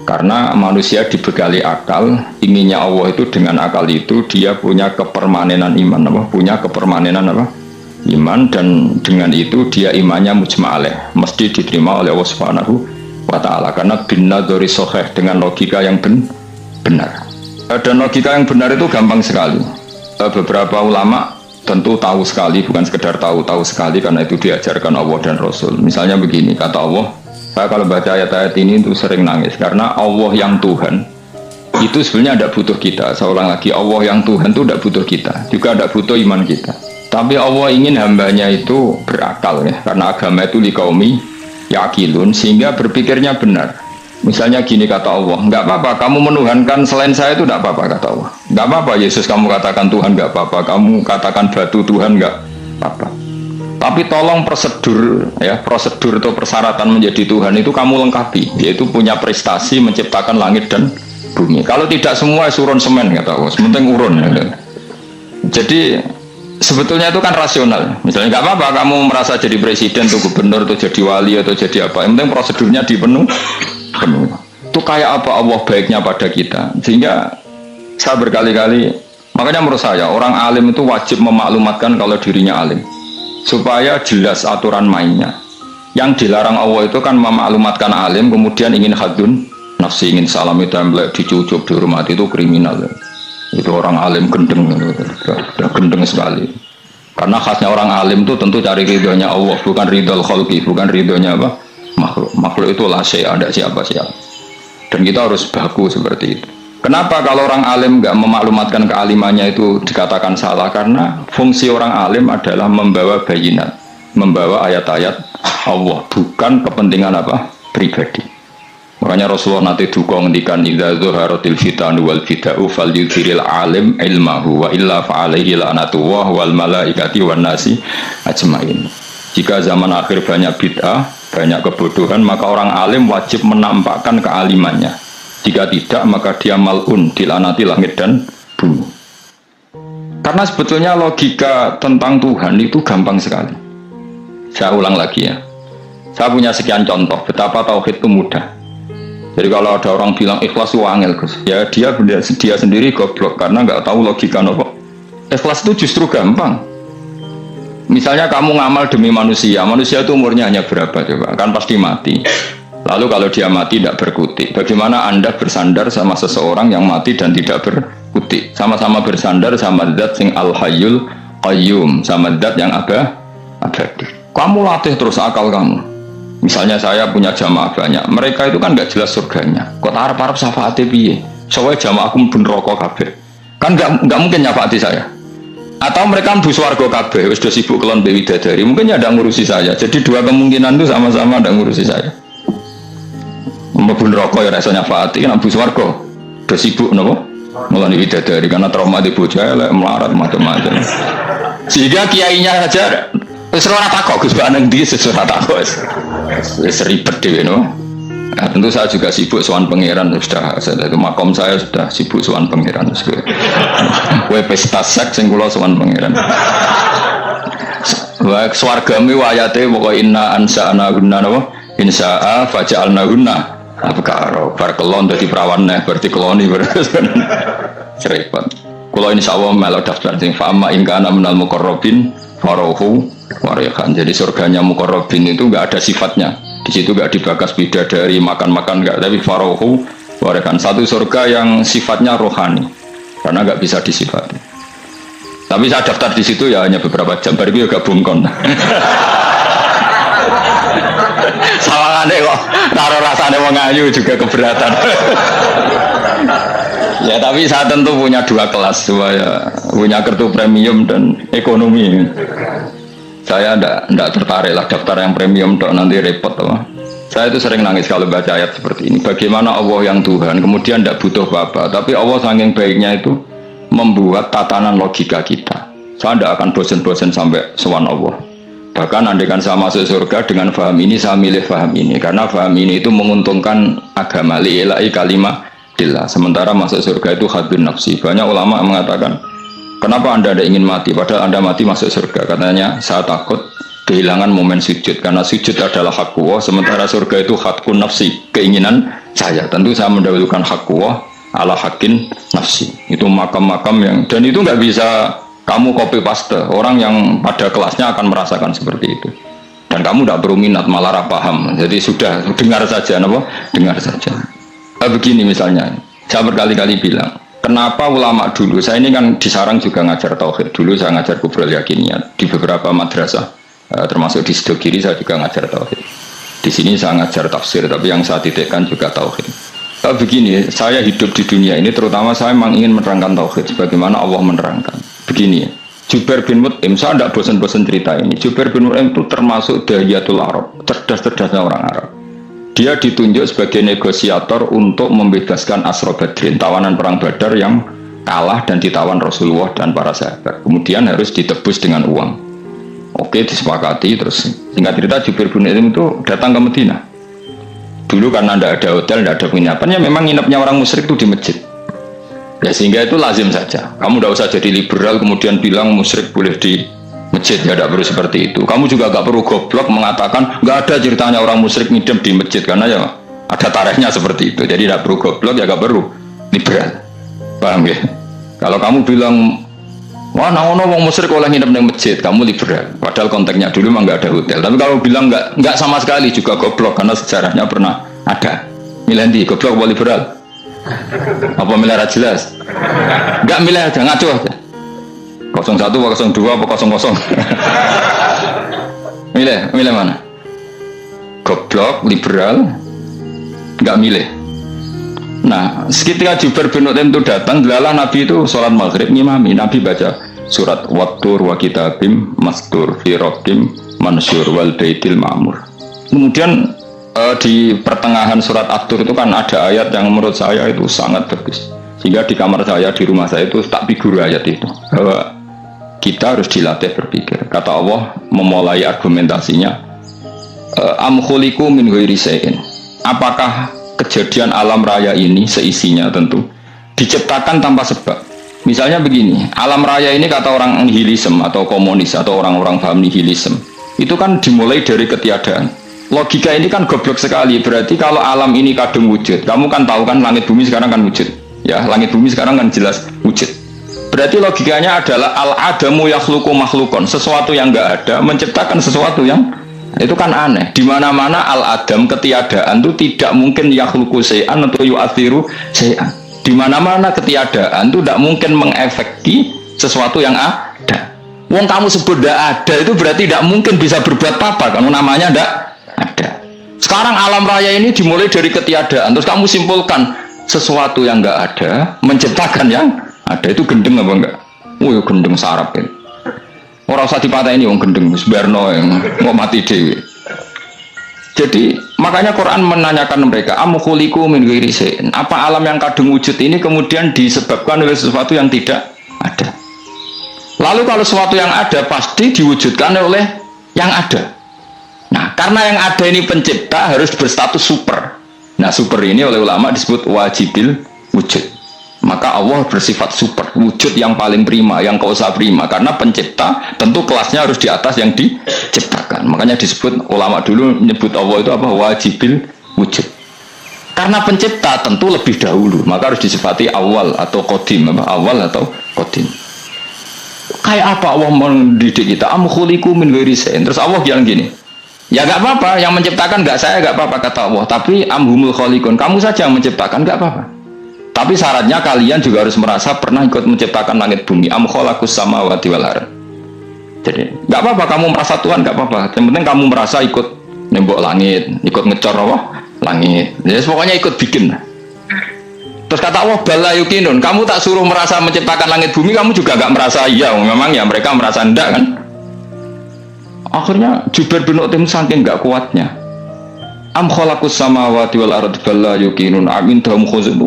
Karena manusia dibekali akal, inginnya Allah itu dengan akal itu dia punya kepermanenan iman, apa? Punya kepermanenan apa? Iman, dan dengan itu dia imannya mujma' alaih, mesti diterima oleh Allah Subhanahu wa ta'ala, karena bin nadzari sahih, dengan logika yang benar. Dan logika yang benar itu gampang sekali. Beberapa ulama tentu tahu sekali, bukan sekedar tahu sekali, karena itu diajarkan Allah dan Rasul. Misalnya begini, kata Allah, saya kalau baca ayat-ayat ini itu sering nangis, karena Allah yang Tuhan itu sebenarnya tidak butuh kita. Saya ulang lagi, Allah yang Tuhan itu tidak butuh kita, juga tidak butuh iman kita. Tapi Allah ingin hambanya itu berakal, ya, karena agama itu liqaumi yaqilun, sehingga berpikirnya benar. Misalnya gini kata Allah, nggak apa-apa kamu menuhankan selain saya, itu nggak apa-apa kata Allah. Nggak apa-apa Yesus kamu katakan Tuhan, nggak apa-apa kamu katakan batu Tuhan, nggak apa-apa. Tapi tolong prosedur, ya, prosedur atau persyaratan menjadi Tuhan itu kamu lengkapi, yaitu punya prestasi menciptakan langit dan bumi. Kalau tidak semua surun semen kata Allah, sementing urun. Ya. Jadi sebetulnya itu kan rasional. Misalnya nggak apa-apa kamu merasa jadi presiden atau gubernur atau jadi wali atau jadi apa, yang penting prosedurnya dipenuhi. Itu kayak apa Allah baiknya pada kita. Sehingga saya berkali-kali, makanya menurut saya orang alim itu wajib memaklumatkan kalau dirinya alim, supaya jelas aturan mainnya. Yang dilarang Allah itu kan memaklumatkan alim kemudian ingin hadun nafsi, ingin salam itu template, dicucuk, dihormati, itu kriminal. Itu orang alim gendeng, sudah gendeng sekali. Karena khasnya orang alim itu tentu cari ridhonya Allah, bukan ridhol khalqi, bukan ridhonya apa? Makhluk itu lah ada siapa-siapa. Dan kita harus baku seperti itu. Kenapa kalau orang alim nggak memaklumatkan kealimannya itu dikatakan salah? Karena fungsi orang alim adalah membawa bayinat, membawa ayat-ayat Allah, bukan kepentingan apa? Pribadi. Makanya Rasulullah nanti duka ngendikan idza zuharatil fitanu wal fitau falyudhiril alim ilmahu wa illa fa'alaihi la'natullah wal malaikati wan nasi ajmain. Jika zaman akhir banyak bid'ah, banyak kebodohan, maka orang alim wajib menampakkan kealimannya. Jika tidak, maka dia mal'un, dilaknati langit dan bumi. Karena sebetulnya logika tentang Tuhan itu gampang sekali. Saya ulang lagi ya. Saya punya sekian contoh betapa tauhid itu mudah. Jadi kalau ada orang bilang ikhlas itu angel, Gus, ya dia sendiri goblok karena nggak tahu logika nopo. Ikhlas itu justru gampang. Misalnya kamu ngamal demi manusia, manusia itu umurnya hanya berapa coba? Kan pasti mati. Lalu kalau dia mati tidak berkutik, bagaimana Anda bersandar sama seseorang yang mati dan tidak berkutik? Sama-sama bersandar sama zat sing al-hayyul qayyum, sama zat yang abadi. Kamu latih terus akal kamu. Misalnya saya punya jamaah banyak, mereka itu kan nggak jelas surganya. Kok harap-harap syafaatnya piye? Soalnya jamaah aku pun rokok kabeh. Kan nggak mungkin nyafaati saya. Atau mereka bus warga kabeh, sudah sibuk kelon Dewi Dadari, mungkin ya ada ngurusi saya. Jadi dua kemungkinan itu sama-sama ada ngurusi saya. Mbun rokok ya rasanya nyafaati, kan bus warga, sudah sibuk nopo kelon Dewi Dadari karena trauma di bocah, melarat macam-macam. Sehingga kiainya saja sesuatu takut, Gus Baneng di sesuatu takut. Seribet deh, no. Nah, tentu saya juga sibuk soal pangeran, sudah ke makom saya sudah sibuk soal pangeran. Kue pesta seks yang kulo soal pangeran. Swargami wayate pokok inna ansa'ana guna no, insya'a faja'alna guna. Apa karo barkelon dari perawan nih berarti koloni seribet. Kulo insya Allah melok daftar sing fa'ama ingkana minal muqarrabin farohu warihan. Jadi surganya muqarrabin itu nggak ada sifatnya. Di situ nggak dibakas bidadari makan-makan nggak, tapi farohu warihan, satu surga yang sifatnya rohani karena nggak bisa disifati. Tapi saya daftar di situ ya hanya beberapa jam, baru itu gabung kon. Sawangane kok taruh rasanya wong ayu juga keberatan. Ya tapi saya tentu punya dua kelas, supaya punya kartu premium dan ekonomi. Saya enggak tertarik lah daftar yang premium dok, nanti repot loh. Saya itu sering nangis kalau baca ayat seperti ini. Bagaimana Allah yang Tuhan kemudian enggak butuh apa-apa, tapi Allah saking baiknya itu membuat tatanan logika kita. Saya tidak akan bosan-bosan sampai sowan Allah. Bahkan andaikan saya masuk surga dengan faham ini, saya milih faham ini. Karena faham ini itu menguntungkan agama li'ilai kalimah dillah. Sementara masuk surga itu hadun nafsi. Banyak ulama mengatakan, kenapa anda tidak ingin mati? Padahal anda mati masuk surga. Katanya, saya takut kehilangan momen sujud. Karena sujud adalah hak Allah. Sementara surga itu hakun nafsi. Keinginan saya. Tentu saya mendahulukan hak Allah ala hakin nafsi. Itu makam-makam yang, dan itu nggak bisa kamu copy paste. Orang yang pada kelasnya akan merasakan seperti itu. Dan kamu tidak perlu minat, malah paham. Jadi sudah dengar saja, apa? Dengar saja. Begini misalnya, saya berkali-kali bilang, kenapa ulama dulu? Saya ini kan di Sarang juga ngajar tauhid. Dulu saya ngajar kubrul yakiniyat di beberapa madrasah, termasuk di Sidogiri saya juga ngajar tauhid. Di sini saya ngajar tafsir, tapi yang saya titikkan juga tauhid. Begini, saya hidup di dunia ini, terutama saya memang ingin menerangkan tauhid, sebagaimana Allah menerangkan. Begini ya, Jubair bin Mut'im, saya tidak bosan-bosan cerita ini. Jubair bin Mut'im itu termasuk dahiyatul Arab, cerdas-cerdasnya orang Arab. Dia ditunjuk sebagai negosiator untuk membebaskan Asra Badrin, tawanan perang Badar yang kalah dan ditawan Rasulullah dan para sahabat. Kemudian harus ditebus dengan uang. Oke, disepakati. Terus singkat cerita, Jubair bin Mut'im itu datang ke Madinah. Dulu karena tidak ada hotel, tidak ada penginapannya, memang nginepnya orang musyrik itu di masjid. Ya sehingga itu lazim saja. Kamu tidak usah jadi liberal kemudian bilang musyrik boleh di masjid, ya tidak perlu seperti itu. Kamu juga nggak perlu goblok mengatakan nggak ada ceritanya orang musyrik ngidam di masjid, karena ya ada tarikhnya seperti itu. Jadi tidak perlu goblok, ya nggak perlu liberal. Paham ya? Kalau kamu bilang wah naono wong musyrik oleh ngidam di masjid, kamu liberal. Padahal konteksnya dulu memang nggak ada hotel. Tapi kalau bilang nggak sama sekali juga goblok, karena sejarahnya pernah ada. Milih di goblok atau liberal? Apa milih jelas? Enggak milih aja, ngaco aja. 01 apa 02 apa 00. Milih mana? Goblok, liberal, enggak milih. Nah, seketika Jubair bin Mut'im itu datang, delalah Nabi itu sholat maghrib ngimami. Nabi baca surat Wattur wa kitabim mastur fi raqqim mansur wal baitil ma'mur. Kemudian di pertengahan surat At-Tur itu kan ada ayat yang menurut saya itu sangat bagus. Sehingga di kamar saya, di rumah saya itu tak figur ayat itu. Bahwa kita harus dilatih berpikir. Kata Allah memulai argumentasinya, am khuliqu min ghairi syai'in. Apakah kejadian alam raya ini seisinya tentu diciptakan tanpa sebab? Misalnya begini, alam raya ini kata orang nihilisme atau komunis atau orang-orang paham nihilisme, itu kan dimulai dari ketiadaan. Logika ini kan goblok sekali. Berarti kalau alam ini kadung wujud, kamu kan tahu kan langit bumi sekarang kan wujud. Ya, langit bumi sekarang kan jelas wujud. Berarti logikanya adalah al-adamu yakhluqu makhlukon, sesuatu yang enggak ada menciptakan sesuatu yang itu kan aneh. Di mana-mana al-adam ketiadaan itu tidak mungkin yakhluqu syai'an atau yu'athiru syai'an. Di mana-mana ketiadaan itu tidak mungkin mengefeki sesuatu yang ada. Wong kamu sebut tidak ada itu berarti tidak mungkin bisa berbuat apa-apa karena namanya tidak ada. Sekarang alam raya ini dimulai dari ketiadaan, terus kamu simpulkan sesuatu yang enggak ada menciptakan yang ada, itu gendeng apa enggak? Oh, gendeng sarap ini. Orang usah dipatah ini, gendeng sebarno yang mau mati dewi. Jadi makanya Quran menanyakan mereka, am khuliqu min ghairi syai'in. Apa alam yang kadung wujud ini kemudian disebabkan oleh sesuatu yang tidak ada? Lalu kalau sesuatu yang ada pasti diwujudkan oleh yang ada. Nah, karena yang ada ini pencipta harus berstatus super. Nah, super ini oleh ulama disebut wajibil wujud. Maka Allah bersifat super, wujud yang paling prima, yang kausa prima. Karena pencipta tentu kelasnya harus di atas yang diciptakan. Makanya disebut ulama dulu menyebut Allah itu apa? Wajibil wujud. Karena pencipta tentu lebih dahulu, maka harus disifati awal atau qadim, apa? Awal atau qadim. Kayak apa Allah mendidik kita? Am khuliqu min ghairi syai'in. Terus Allah bilang gini, ya gak apa-apa, yang menciptakan gak saya, gak apa-apa kata Allah. Tapi amhumul khaliqun, kamu saja yang menciptakan, gak apa-apa. Tapi syaratnya kalian juga harus merasa pernah ikut menciptakan langit bumi. Am khalaqus samawati wal ardh. Jadi gak apa-apa kamu merasa Tuhan, gak apa-apa. Yang penting kamu merasa ikut nembok langit, ikut ngecor apa? Langit. Jadi pokoknya ikut bikin. Terus kata Allah, bala yukinun, kamu tak suruh merasa menciptakan langit bumi, kamu juga gak merasa iya. Memang ya mereka merasa enggak kan? Akhirnya Jubair bin Mut'im saking gak kuatnya, am khalaqus samawati wal ardh balla yuqinun amindahum khuzun.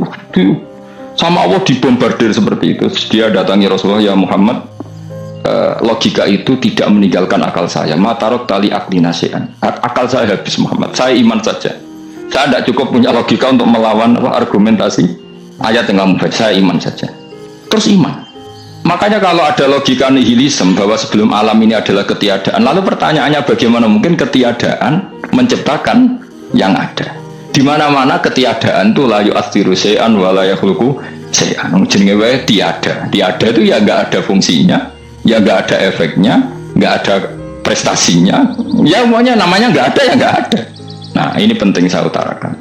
sama Allah dibombardir seperti itu. Dia datangi Rasulullah, ya Muhammad, logika itu tidak meninggalkan akal saya. Matarok tali akli nasian. Akal saya habis Muhammad. Saya iman saja. Saya tidak cukup punya logika untuk melawan argumentasi ayat yang kamu baca. Saya iman saja. Terus iman. Makanya kalau ada logika nihilisme bahwa sebelum alam ini adalah ketiadaan, lalu pertanyaannya bagaimana mungkin ketiadaan menciptakan yang ada? Di mana-mana ketiadaan itu la yu'athiru syai'an wa la yakhluqu syai'an. Jenenge wae tiada. Tiada itu ya enggak ada fungsinya, ya enggak ada efeknya, enggak ada prestasinya. Ya semuanya namanya enggak ada ya enggak ada. Nah, ini penting saya utarakan.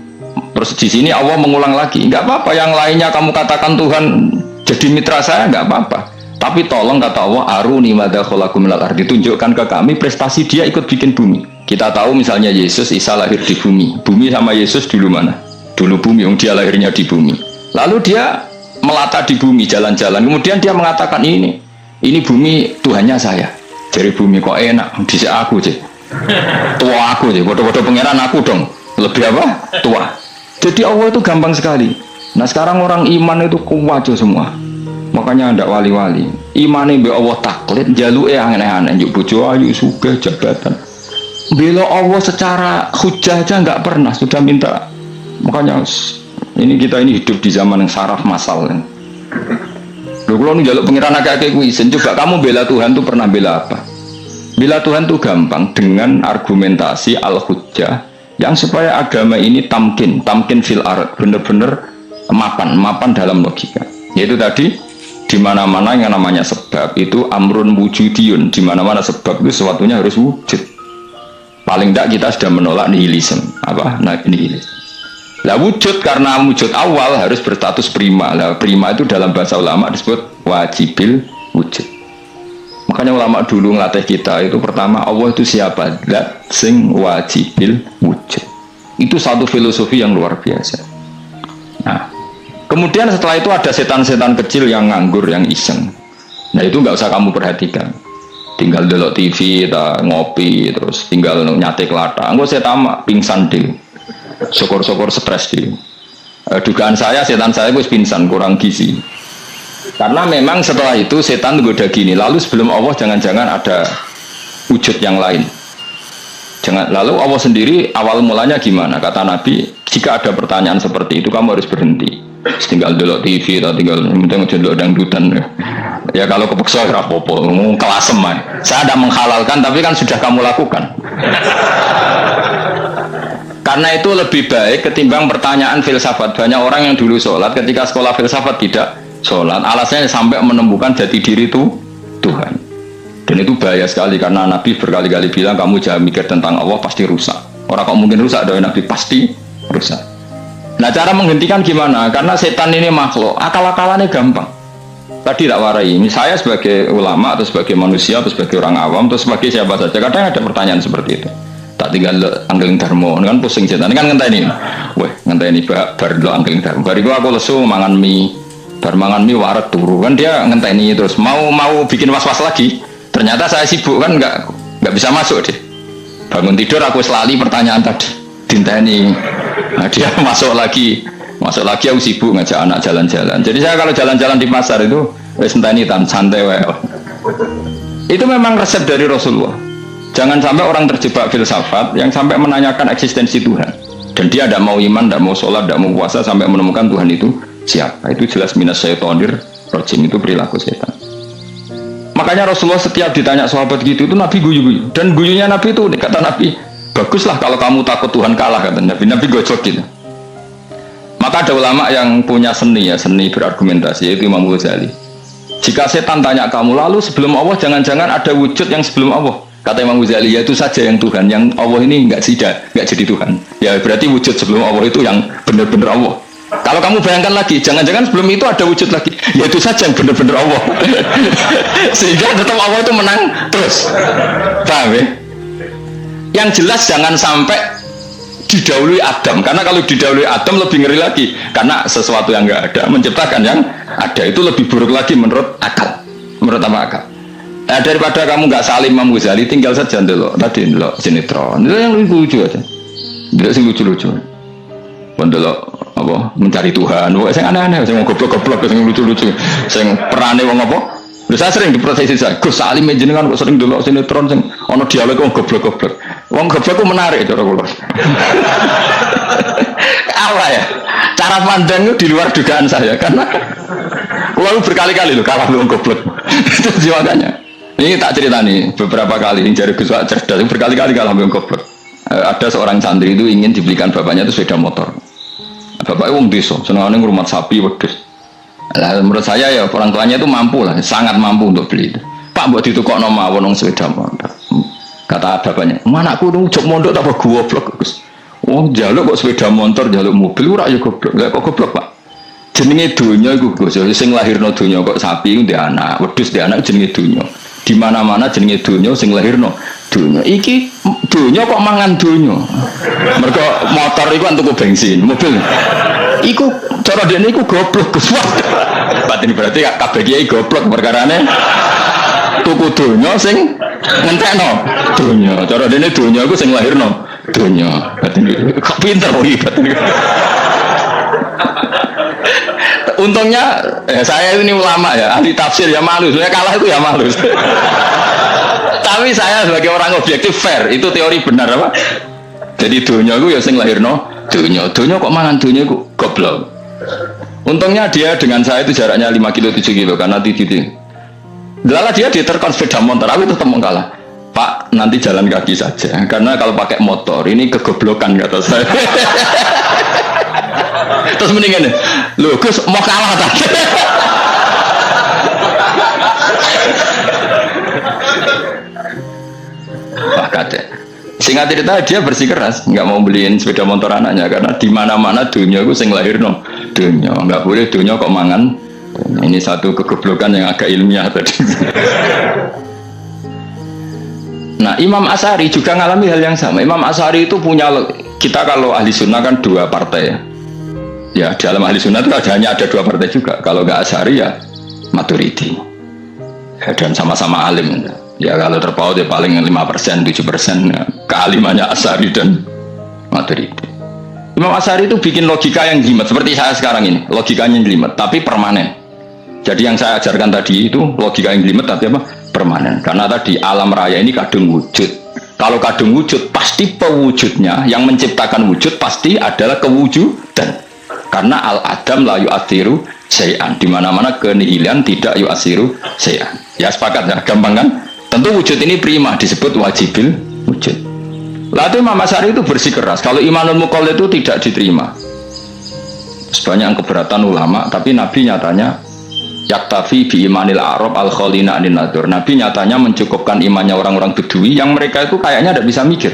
Terus di sini Allah mengulang lagi, enggak apa-apa yang lainnya kamu katakan Tuhan jadi mitra saya, enggak apa-apa. Tapi tolong kata Allah, aruni madza khalaqu minal ardi, ditunjukkan ke kami prestasi dia ikut bikin bumi. Kita tahu misalnya Yesus, Isa lahir di bumi. Bumi sama Yesus dulu mana? Dulu bumi, yang dia lahirnya di bumi. Lalu dia melata di bumi, jalan-jalan. Kemudian dia mengatakan ini bumi Tuhannya saya. Jadi bumi kok enak, dhisik aku sih. Tua aku sih, bodoh-bodoh pangeran aku dong. Lebih apa? Tua. Jadi Allah itu gampang sekali. Nah sekarang orang iman itu kuat semua. Makanya ndak wali-wali. Imane mbek Allah taklid, jaluke aneh-aneh, njuk bojo ayu sugih jabatan. Bela Allah secara hujah aja nggak pernah, sudah minta. Makanya ini kita ini hidup di zaman yang saraf masal. Lho kalau njaluk pengiran akeh-akeh kuwi, coba kamu bela Tuhan tuh pernah bela apa? Bela Tuhan tuh gampang dengan argumentasi al-hujjah yang supaya agama ini tamkin fil ard, bener-bener mapan dalam logika. Yaitu tadi di mana-mana yang namanya sebab itu amrun wujudiyun, di mana-mana sebab itu sesuatunya harus wujud. Paling tidak kita sudah menolak nihilisme. Apa? Nah, nihilisme. Lah wujud karena wujud awal harus berstatus prima. Lah prima itu dalam bahasa ulama disebut wajibil wujud. Makanya ulama dulu ngelatih kita itu pertama Allah itu siapa? Zat sing wajibil wujud. Itu satu filosofi yang luar biasa. Nah, kemudian setelah itu ada setan-setan kecil yang nganggur, yang iseng. Nah itu nggak usah kamu perhatikan. Tinggal delok TV, ngopi, terus tinggal nyatek lata. Enggak saya tamak pingsan deh. Syukur-syukur stres deh. Dugaan saya setan saya gue pingsan kurang gizi. Karena memang setelah itu setan goda gini. Lalu sebelum Allah jangan-jangan ada wujud yang lain. Lalu Allah sendiri awal mulanya gimana? Kata Nabi, jika ada pertanyaan seperti itu kamu harus berhenti. Tinggal delok TV atau tinggal delok dangdutan. Ya kalau kepeksa rapopo, kelasem man. Saya ada menghalalkan tapi kan sudah kamu lakukan. Karena itu lebih baik ketimbang pertanyaan filsafat. Banyak orang yang dulu sholat ketika sekolah filsafat tidak sholat, alasannya sampai menemukan jati diri itu Tuhan. Dan itu bahaya sekali karena Nabi berkali-kali bilang kamu jangan mikir tentang Allah pasti rusak. Orang kok mungkin rusak, doa Nabi pasti rusak. Nah cara menghentikan gimana? Karena setan ini makhluk, akal-akalannya gampang. Tadi tak warai, saya sebagai ulama atau sebagai manusia atau sebagai orang awam atau sebagai siapa saja, kadang ada pertanyaan seperti itu. Tak tinggal anggeling dharma, kan pusing setan, kan ngenteni. Weh, ngenteni bar lo anggeling dharma. Bariku aku lesu mangan mie, bar mangan mie waret turu, kan dia ngenteni terus mau bikin was-was lagi. Ternyata saya sibuk kan nggak bisa masuk deh. Bangun tidur aku selali pertanyaan tadi, dinteni. Nah dia masuk lagi aku sibuk ngajak anak jalan-jalan. Jadi saya kalau jalan-jalan di pasar itu wes enteni tan santai wae. Itu memang resep dari Rasulullah. Jangan sampai orang terjebak filsafat yang sampai menanyakan eksistensi Tuhan. Dan dia tidak mau iman, tidak mau sholat, tidak mau puasa sampai menemukan Tuhan itu siapa. Itu jelas minas syaitonir rajim, itu perilaku setan. Makanya Rasulullah setiap ditanya sahabat gitu itu Nabi guyu-guyu. Dan guyunya Nabi itu kata Nabi, baguslah kalau kamu takut Tuhan kalah, kata Nabi. Nabi gojok gitu. Maka ada ulama yang punya seni berargumentasi, yaitu Imam Ghazali. Jika setan tanya kamu, lalu sebelum Allah jangan-jangan ada wujud yang sebelum Allah. Kata Imam Ghazali, ya itu saja yang Tuhan, yang Allah ini nggak jadi Tuhan. Ya berarti wujud sebelum Allah itu yang benar-benar Allah. Kalau kamu bayangkan lagi, jangan-jangan sebelum itu ada wujud lagi, ya itu saja yang benar-benar Allah. Sehingga tetap Allah itu menang terus. Paham ya? Yang jelas jangan sampai didahului Adam, karena kalau didahului Adam lebih ngeri lagi, karena sesuatu yang nggak ada menciptakan yang ada, itu lebih buruk lagi menurut akal. Menurut apa akal? Nah, daripada kamu nggak salim Imam Ghazali, tinggal saja dulu sinetron itu yang lucu aja, tidak sih lucu-lucu. Pendelok apa mencari Tuhan. Wah, sing aneh-aneh, sing goblok-goblok, sing lucu-lucu, sing perane wong apa? Lha saya sering diprotesi saya. Gus Salim jenengan kok sering delok sinetron sing ana dialog wong goblok-goblok. Wong goblok ku menarik cara kula. Apa ya? Cara pandang itu di luar dugaan saya karena kula berkali-kali lho kalah wong goblok. Itu makanya. Ini tak cerita nih beberapa kali ini jari Gus Wak cerdas berkali-kali kalah wong goblok. Ada seorang santri itu ingin dibelikan bapaknya itu sepeda motor. Bapaknya wong desa, senengane ngrumat sapi wedhus. Lah menurut saya ya orang tuanya itu mampu lah, sangat mampu untuk beli itu. Pak mbok ditukokno mawon wong sepeda motor. Kata bapaknya, "Anakku ujug mondok tak goblok, Gus." Wong njaluk kok sepeda motor, njaluk mobil ora ya goblok. Lah kok goblok, Pak? Jenenge donya iku Gus, sing lahirno donya kok sapi ndek anak, wedhus ndek anak jenenge donya. Di mana-mana jenenge donya sing lahirno donya. Iki donya kok mangan donya. Mergo motor iku kan tuku bensin, mobil. Iku cara dene iku goblok Gus. Batin berarti kabeh kiai goblok perkarane tuku donya sing ngentekno donya. Cara dene donya iku sing lahirno donya. Batin kok pinter iki batin. Untungnya saya ini ulama ya, ahli tafsir ya malu, saya kalah itu ya malu. Tapi saya sebagai orang objektif fair, itu teori benar apa? Jadi dunia itu ya sing lahirno dunia kok mangan dunia itu goblok. Untungnya dia dengan saya itu jaraknya 5 kilo 7 kilo karena titik. Lala dia diterkon sepeda motor, aku tetap mau kalah. Pak, nanti jalan kaki saja, karena kalau pakai motor ini kegoblokan kata saya. Terus mendingan lu Gus mau kalah tadi. Pak kate. Singkat cerita dia bersikeras nggak mau beliin sepeda motor anaknya karena di mana-mana dunia gue sing lahirno dunia nggak boleh dunia kok mangan. Ini satu kegoblokan yang agak ilmiah tadi. Nah Imam Asy'ari juga ngalami hal yang sama. Imam Asy'ari itu punya, kita kalau ahli sunnah kan 2 partai ya. Ya dalam ahli sunnah itu hanya ada 2 partai juga. Kalau nggak Asy'ari ya Maturidi ya, dan sama-sama alim ya kalau terpaut ya paling 5%, 7% ya, kealimannya Asy'ari dan Maturidi. Imam Asy'ari itu bikin logika yang jelimet seperti saya sekarang ini, logikanya jelimet tapi permanen. Jadi yang saya ajarkan tadi itu logika yang jelimet tapi apa? Permanen. Karena tadi alam raya ini kadung wujud. Kalau kadung wujud pasti pewujudnya yang menciptakan wujud pasti adalah kewujudan. Karena al-adam la yu'athiru syai'an. Di mana-mana kenihilan tidak yu'athiru syai'an. Ya sepakat ya, gampang kan? Tentu wujud ini prima disebut wajibil wujud. Lalu Imam Asy'ari itu bersikeras kalau imanul muqallid itu tidak diterima. Sebanyak keberatan ulama, tapi Nabi nyatanya yaktafi bi imanil Arab al khalina anin nadur. Nabi nyatanya mencukupkan imannya orang-orang Bedui yang mereka itu kayaknya tidak bisa mikir.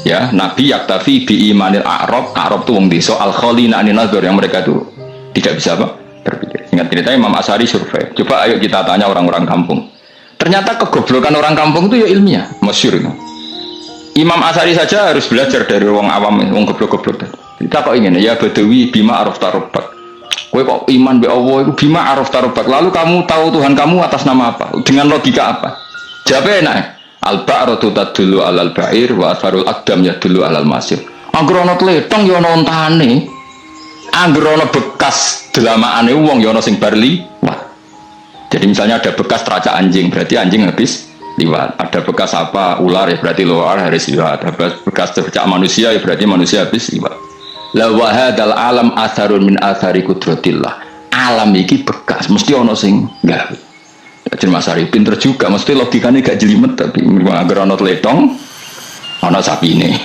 Ya, Nabi yaktafi bi imanil Arab itu wong desa al khalina anin nadur yang mereka itu tidak bisa apa? Berpikir. Ingat cerita Imam Asy'ari survei. Coba ayo kita tanya orang-orang kampung. Ternyata kegoblokan orang kampung itu ya ilmiah, masyhur itu. Imam Asy'ari saja harus belajar dari orang awam, wong goblok-goblok. Kita kok ingin ya Badawi bima araf tarobak. Kowe kok iman be Allah itu bima araf tarobak. Lalu kamu tahu Tuhan kamu atas nama apa? Dengan logika apa? Jawabnya enak. Al-ba'ratu tadullu 'alal ba'ir wa asfarul aqdam yadullu 'alal masir. Anggrono tletong ya ana ontane. Anggrono bekas delamaane wong ya ana sing bar liwat. Jadi misalnya ada bekas teracak anjing, berarti anjing habis liwat. Ada bekas apa ular ya berarti ular harus liwat. Ada bekas teracak manusia ya berarti manusia habis liwat. La wa hadzal alam atharun min athari qudratillah. Alam iki bekas mesti ana sing gawe. Jadi Mas Ari pinter juga, mesti logikanya gak jelimet tapi agar ana tletong ana sapine.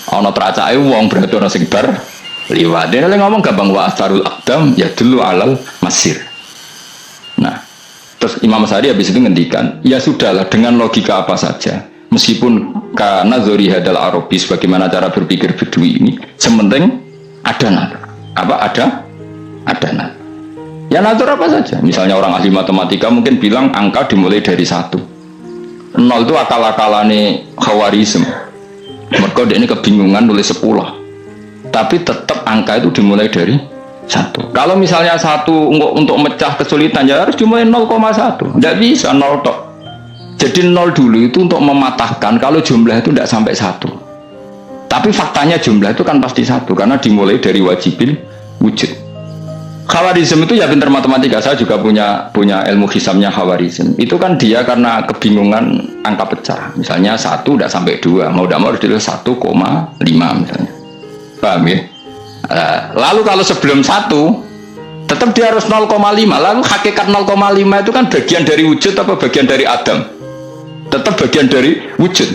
Ana teracake wong berarti ana sing bar liwat. Dene ngomong gampang wa asarul aqdam ya dulu alal masir. Nah, terus Imam Asy'ari habis itu ngendikan, ya sudahlah dengan logika apa saja. Meskipun karena zori hadal Arabi sebagaimana cara berpikir Bedui ini, sementing ada natur. Apa ada natur. Ya natur apa saja. Misalnya orang ahli matematika mungkin bilang angka dimulai dari 1. 0 itu akal-akalane Khawarizm. Mereka ini kebingungan nulis 10. Tapi tetap angka itu dimulai dari 1. Kalau misalnya 1 untuk mecah kesulitan ya harus dimulai 0,1. Tidak bisa 0 tok. Jadi 0 dulu itu untuk mematahkan kalau jumlah itu tidak sampai 1. Tapi faktanya jumlah itu kan pasti 1 karena dimulai dari wajibil wujud. Khawarizm itu ya pinter matematika. Saya juga punya ilmu hisabnya Khawarizm. Itu kan dia karena kebingungan angka pecah. Misalnya 1 tidak sampai 2, mau tidak mau harus ditulis 1,5 misalnya. Paham ya? Lalu kalau sebelum 1 tetap dia harus 0,5. Lalu hakikat 0,5 itu kan bagian dari wujud apa bagian dari Adam? Tetap bagian dari wujud.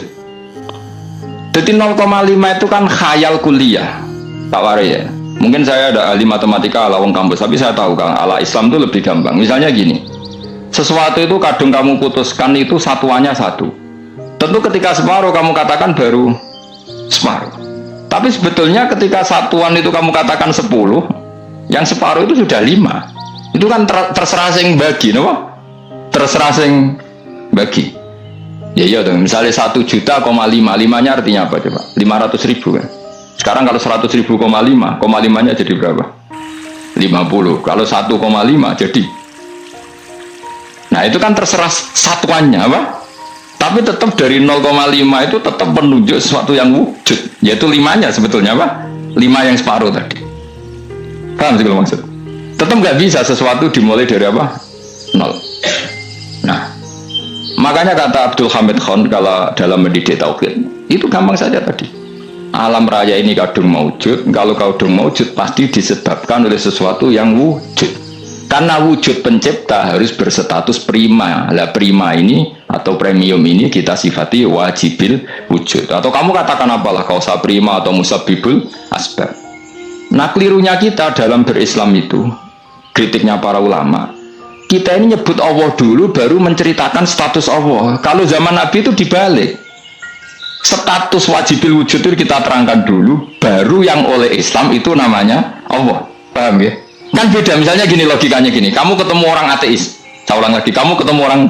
Jadi 0,5 itu kan khayal kuliah. Tak warai ya. Mungkin saya ada ahli matematika ala wong kampus, tapi saya tahu kan ala Islam itu lebih gampang. Misalnya gini, sesuatu itu kadang kamu putuskan itu satuannya 1. Tentu ketika separuh kamu katakan baru separuh. Tapi sebetulnya ketika satuan itu kamu katakan 10, yang separuh itu sudah 5. Itu kan terserah sing bagi, no? Terserah sing bagi. Ya iya dong, misalnya 1 juta, 5-nya artinya apa coba? 500.000 kan? Sekarang kalau 100.000, 5-nya jadi berapa? 50. Kalau 1,5 jadi. Nah itu kan terserah satuannya apa? Tapi tetap dari 0,5 itu tetap menunjuk sesuatu yang wujud. Yaitu 5-nya sebetulnya apa? 5 yang separuh tadi. Paham sih kalau maksud? Tetap nggak bisa sesuatu dimulai dari apa? 0. Nah, makanya kata Abdul Hamid Khan kalau dalam mendidik tauhid, itu gampang saja tadi. Alam raya ini kadung maujud. Kalau kadung maujud pasti disebabkan oleh sesuatu yang wujud. Karena wujud pencipta harus berstatus prima. Lah prima ini atau premium ini kita sifati wajibil wujud. Atau kamu katakan apalah kausa prima atau musabibul asbab. Nah kelirunya kita dalam berislam itu, kritiknya para ulama, kita ini nyebut Allah dulu baru menceritakan status Allah. Kalau zaman Nabi itu dibalik. Status wajibil wujud itu kita terangkan dulu, baru yang oleh Islam itu namanya Allah. Paham ya? Kan beda, misalnya gini logikanya gini, kamu ketemu orang ateis, saya ulang lagi, kamu ketemu orang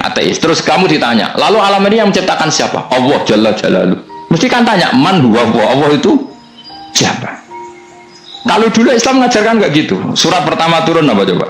ateis, terus kamu ditanya, lalu alam ini yang menciptakan siapa? Allah Jalla Jalaluh. Mesti kan tanya, man huwa Allah itu siapa? Kalau dulu Islam mengajarkan nggak gitu. Surat pertama turun apa coba?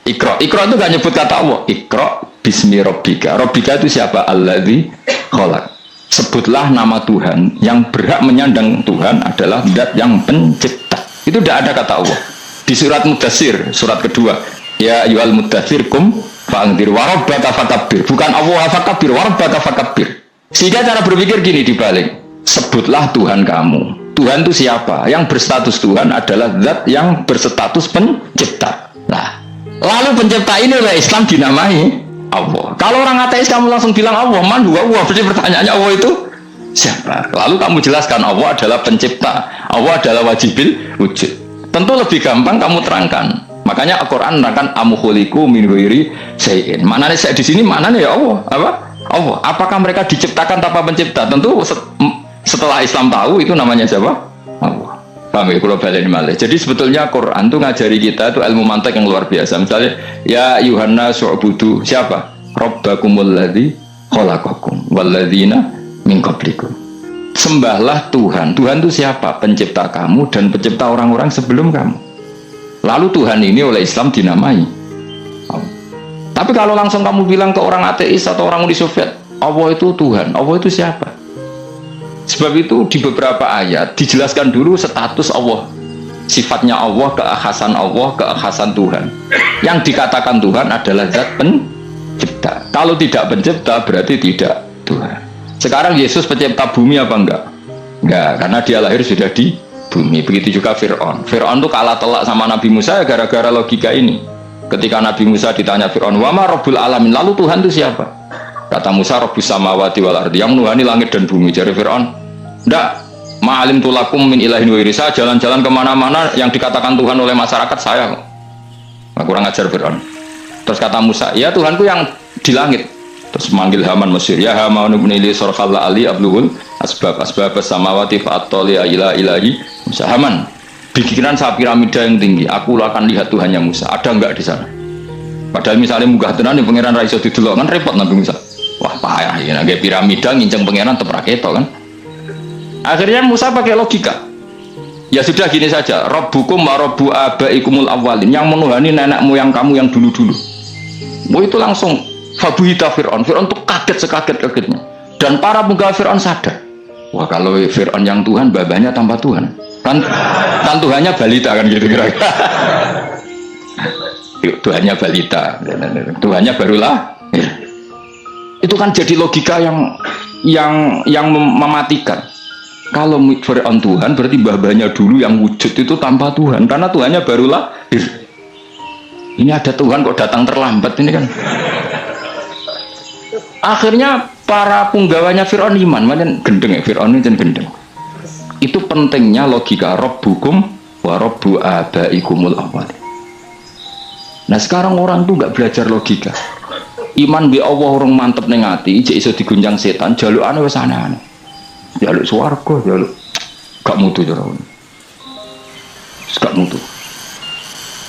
Iqra. Iqra itu nggak nyebut kata Allah. Iqra bismi rabbika. Rabbika itu siapa? Alladzi khalaq. Sebutlah nama Tuhan. Yang berhak menyandang Tuhan adalah zat yang pencipta. Itu tidak ada kata Allah. Di surat Mudatsir, surat kedua, ya ayyuhal mudatsir kum fa'anzir wa rabbaka fakabbir. Bukan Allah fakabbir, wa rabbaka fakabbir. Sehingga cara berpikir gini dibalik. Sebutlah Tuhan kamu. Tuhan itu siapa? Yang berstatus Tuhan adalah zat yang berstatus pencipta. Nah, lalu pencipta ini oleh Islam dinamai Allah. Kalau orang ateis kamu langsung bilang Allah, man huwa Allah. Berarti pertanyaannya Allah itu siapa? Lalu kamu jelaskan Allah adalah pencipta. Allah adalah wajibil wujud. Tentu lebih gampang kamu terangkan. Makanya Al-Qur'an menerangkan amukhuliku min ghairi syai'in. Maknanya saya di sini maknanya ya Allah. Apa? Allah. Apakah mereka diciptakan tanpa pencipta? Tentu setelah Islam tahu itu namanya siapa? Allah. Paham ya? Kalau balik malih. Jadi sebetulnya Quran itu ngajari kita itu ilmu mantek yang luar biasa. Misalnya ya Yuhanna su'budu siapa? Rabbakumul ladzi khalaqakum walladzina min qablikum. Sembahlah Tuhan. Tuhan itu siapa? Pencipta kamu dan pencipta orang-orang sebelum kamu. Lalu Tuhan ini oleh Islam dinamai Allah. Tapi kalau langsung kamu bilang ke orang ateis atau orang Uni Soviet, Allah itu Tuhan. Allah itu siapa? Sebab itu di beberapa ayat dijelaskan dulu status Allah, sifatnya Allah, keakhasan Tuhan. Yang dikatakan Tuhan adalah zat pencipta. Kalau tidak pencipta berarti tidak Tuhan. Sekarang Yesus pencipta bumi apa enggak? Enggak, karena dia lahir sudah di bumi. Begitu juga Fir'aun. Fir'aun itu kalah telak sama Nabi Musa gara-gara logika ini. Ketika Nabi Musa ditanya Fir'aun, wa ma rabbul alamin, lalu Tuhan itu siapa? Kata Musa, Rabbus samawati wal ardi, yang menuhani langit dan bumi. Jadi Fir'aun, enggak, ma'alim tulakum min ilahin wairi, saya jalan-jalan kemana-mana yang dikatakan Tuhan oleh masyarakat saya. Nah, kurang ajar Fir'aun. Terus kata Musa, ya Tuhanku yang di langit. Terus manggil Haman Mesir, ya Haman ibnili sorkhalla ali abluhul asbab samawati fa'atoli ila ilahi Musa. Haman, bikinan saya piramida yang tinggi, aku akan lihat Tuhannya Musa. Ada enggak di sana? Padahal misalnya munggah tenan di pangeran raiso didelok kan repot Nabi Musa. Wah payah ya, kayak piramida nginceng pangeran tetap raketo kan. Akhirnya Musa pakai logika. Ya sudah gini saja, Rabbukum wa rabbu abaikumul awwalin, yang menuhani nenek moyang kamu yang dulu-dulu. Itu langsung fabuhita Fir'aun. Fir'aun tuh kaget sekaget-kagetnya. Dan para penggawa Fir'aun sadar. Wah kalau Fir'aun yang Tuhan, babanya tanpa Tuhan. Kan Tuhannya balita kan gitu kira-kira. Tuhannya balita, Tuhannya barulah. Itu kan jadi logika yang mematikan. Kalau Fir'aun Tuhan berarti mbah-mbahnya dulu yang wujud itu tanpa Tuhan, karena Tuhannya baru lahir. Ini ada Tuhan kok datang terlambat ini kan. Akhirnya para punggawanya Fir'aun iman, macam gendeng ya, Fir'aun ini gendeng. Itu pentingnya logika Rabbukum wa Rabbu abaikumul awwal. Nah sekarang orang tuh nggak belajar logika. Iman bi Allah orang mantep ning ati, jek iso digunjang setan, jalukane wis aneh-aneh. Jaluk swarga, jaluk gak mutu cara. Gak mutu.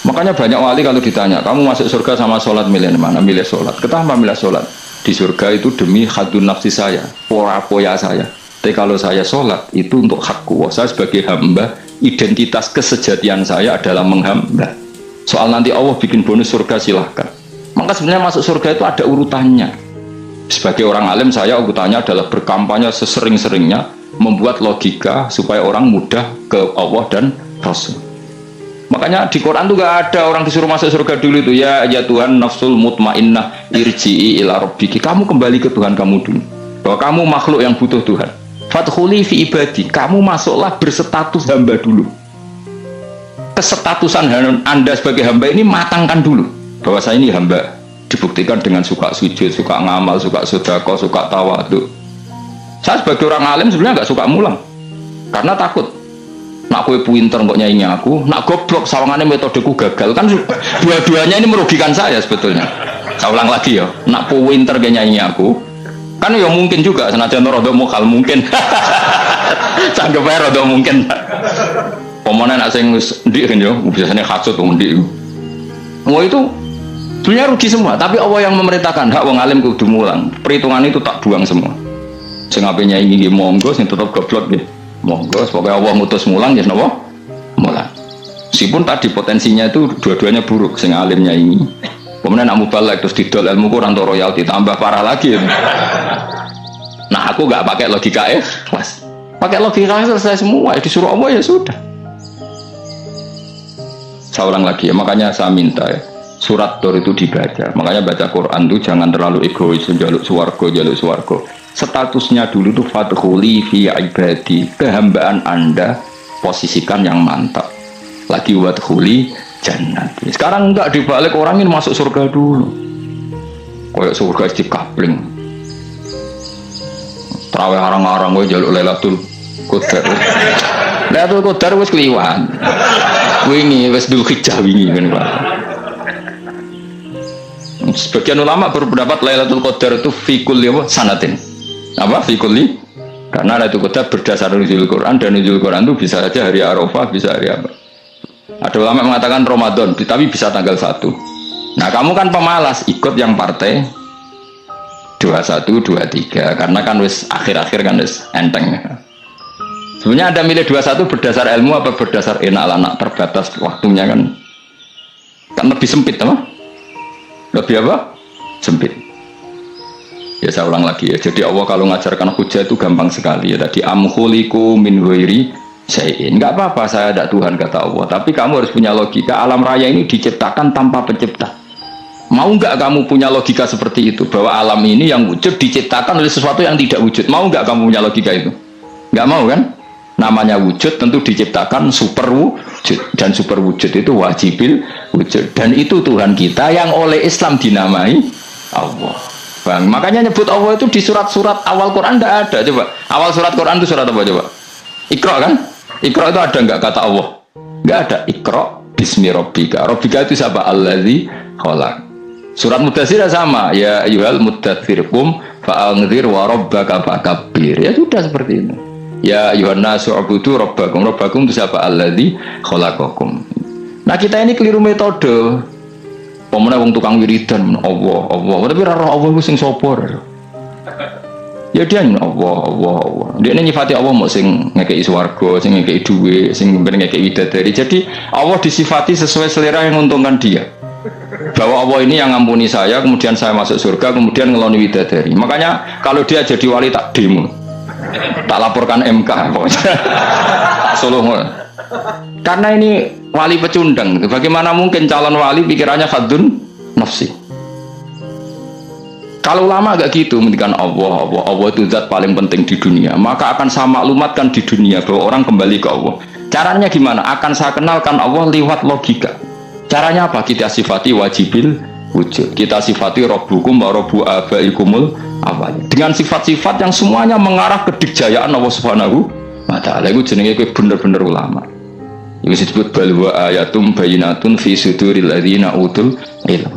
Makanya banyak wali kalau ditanya, kamu masuk surga sama sholat milih mana? Milih sholat. Kenapa milih sholat? Di surga itu demi hadun nafsi saya, poya saya. Tapi kalau saya sholat itu untuk hakku. Saya sebagai hamba, identitas kesejatian saya adalah menghamba. Soal nanti Allah bikin bonus surga silahkan. Maka sebenarnya masuk surga itu ada urutannya. Sebagai orang alim saya urutannya adalah berkampanye sesering-seringnya, membuat logika supaya orang mudah ke Allah dan Rasul. Makanya di Quran tuh gak ada orang disuruh masuk surga dulu itu ya Tuhan nafsul mutmainnah irji'i ila rabbiki. Kamu kembali ke Tuhan kamu dulu. Bahwa kamu makhluk yang butuh Tuhan. Fadkhuli fi ibadi. Kamu masuklah berstatus hamba dulu. Kesestatusan Anda sebagai hamba ini matangkan dulu. Bahwa saya ini hamba. Dibuktikan dengan suka sujud, suka ngamal, suka sedekah, suka tawadhu. Saya sebagai orang alim sebenarnya nggak suka mulang, karena takut. Nak kue pinter kok nyanyi aku, nak goblok sawangannya metodeku gagal kan dua-duanya ini merugikan saya sebetulnya. Saya ulang lagi ya, nak pinter kayak nyanyi aku, kan ya mungkin juga senajan rodo mokal mungkin, sanggup aja rodo mungkin. Pemenang nak sing ndik kan yo, biasanya hasut ndik. Wah itu sebenarnya rugi semua, tapi Allah yang memerintahkan hak wong alim kudu mulang. Perhitungan itu tak buang semua. Sing ape nyanyi monggo, sing tetep goblok nggih. Monggo, pokoknya Allah ngutus mulang ya napa? Mulang. Meskipun tadi potensinya itu dua-duanya buruk, sing alim nyanyi. Kemudian nak mubalek terus didol ilmu Quran atau royalti tambah parah lagi. Nah, aku enggak pakai logika ikhlas. Pakai logika selesai semua, disuruh Allah ya sudah. Saya ulang lagi ya, makanya saya minta ya. Surat Tur itu dibaca, makanya baca Quran itu jangan terlalu egois, jaluk swarga. Statusnya dulu tuh fadkhuli fi ibadi, kehambaan Anda posisikan yang mantap. Lagi wadkhuli jannat. Sekarang enggak dibalik, orang ini masuk surga dulu. Kayak surga dikapling. Terawih arang-arang gue jaluk Lailatul Qadar. Lailatul Qadar wis kliwan. Wingi wis Dzulhijjah wingi kan Pak. Sebagian ulama berpendapat Lailatul Qadar itu fikul ya sanatin. Apa fikuli? Karena Lailatul Qadar berdasar nuzul Quran, dan nuzul Quran itu bisa saja hari Arafah, bisa hari apa. Ada ulama mengatakan Ramadan, tapi bisa tanggal 1. Nah, kamu kan pemalas, ikut yang partai 21, 23 karena kan wis akhir-akhir kan wis enteng. Sebenarnya Anda milih 21 berdasar ilmu apa berdasar enak anak terbatas waktunya kan lebih sempit apa? Lebih apa? Sempit. Ya saya ulang lagi ya. Jadi Allah kalau ngajarkan hujah itu gampang sekali ya. Tadi amkhuliku min ghairi syai'in. Enggak apa-apa saya ada Tuhan kata Allah. Tapi kamu harus punya logika. Alam raya ini diciptakan tanpa pencipta. Mau enggak kamu punya logika seperti itu? Bahwa alam ini yang wujud diciptakan oleh sesuatu yang tidak wujud. Mau enggak kamu punya logika itu? Enggak mau kan? Namanya wujud tentu diciptakan super wujud, dan super wujud itu wajibil wujud, dan itu Tuhan kita yang oleh Islam dinamai Allah. Bang, makanya nyebut Allah itu di surat-surat awal Quran tidak ada. Coba awal surat Quran itu surat apa coba? Iqra kan? Iqra itu ada nggak kata Allah? Nggak ada. Iqra bismi rabbika. Rabbika itu siapa? Allazi khalaq. Surat Mudaththir sama. Ya ayyuhal mudaththir qum fa'anzir wa rabbaka fakabbir. Ya sudah seperti itu. Ya Yohanes u'budu rabbakum. Rabbakum itu siapa? Alladzi khalaqakum. Nah kita ini keliru metode. Pemenang wong tukang wiridan Allah. Tapi ora Allah ku sing sapa? Ya dia Allah. Dia nyifati Allah mau sing ngekeki swarga, sing ngekeki dhuwit, sing ngekeki widadari. Jadi Allah disifati sesuai selera yang menguntungkan dia. Bahwa Allah ini yang ngampuni saya, kemudian saya masuk surga, kemudian ngeloni widadari. Makanya kalau dia jadi wali tak demo. Tak laporkan MK pokoknya. Solo Karena ini wali pecundang. Bagaimana mungkin calon wali pikirannya khadun nafsi? Kalau ulama agak gitu, mendikan Allah itu zat paling penting di dunia. Maka akan saya maklumatkan di dunia bahwa orang kembali ke Allah. Caranya gimana? Akan saya kenalkan Allah lewat logika. Caranya apa? Kita sifati wajibil wujud. Kita sifati Rabbukum wa Rabbu abaikumul awal. Dengan sifat-sifat yang semuanya mengarah ke dikjayaan Allah Subhanahu wa ta'ala. Itu jenenge bener-bener ulama. Itu disebut balwa ayatum bayinatun fi suduril ladzina utul ilm.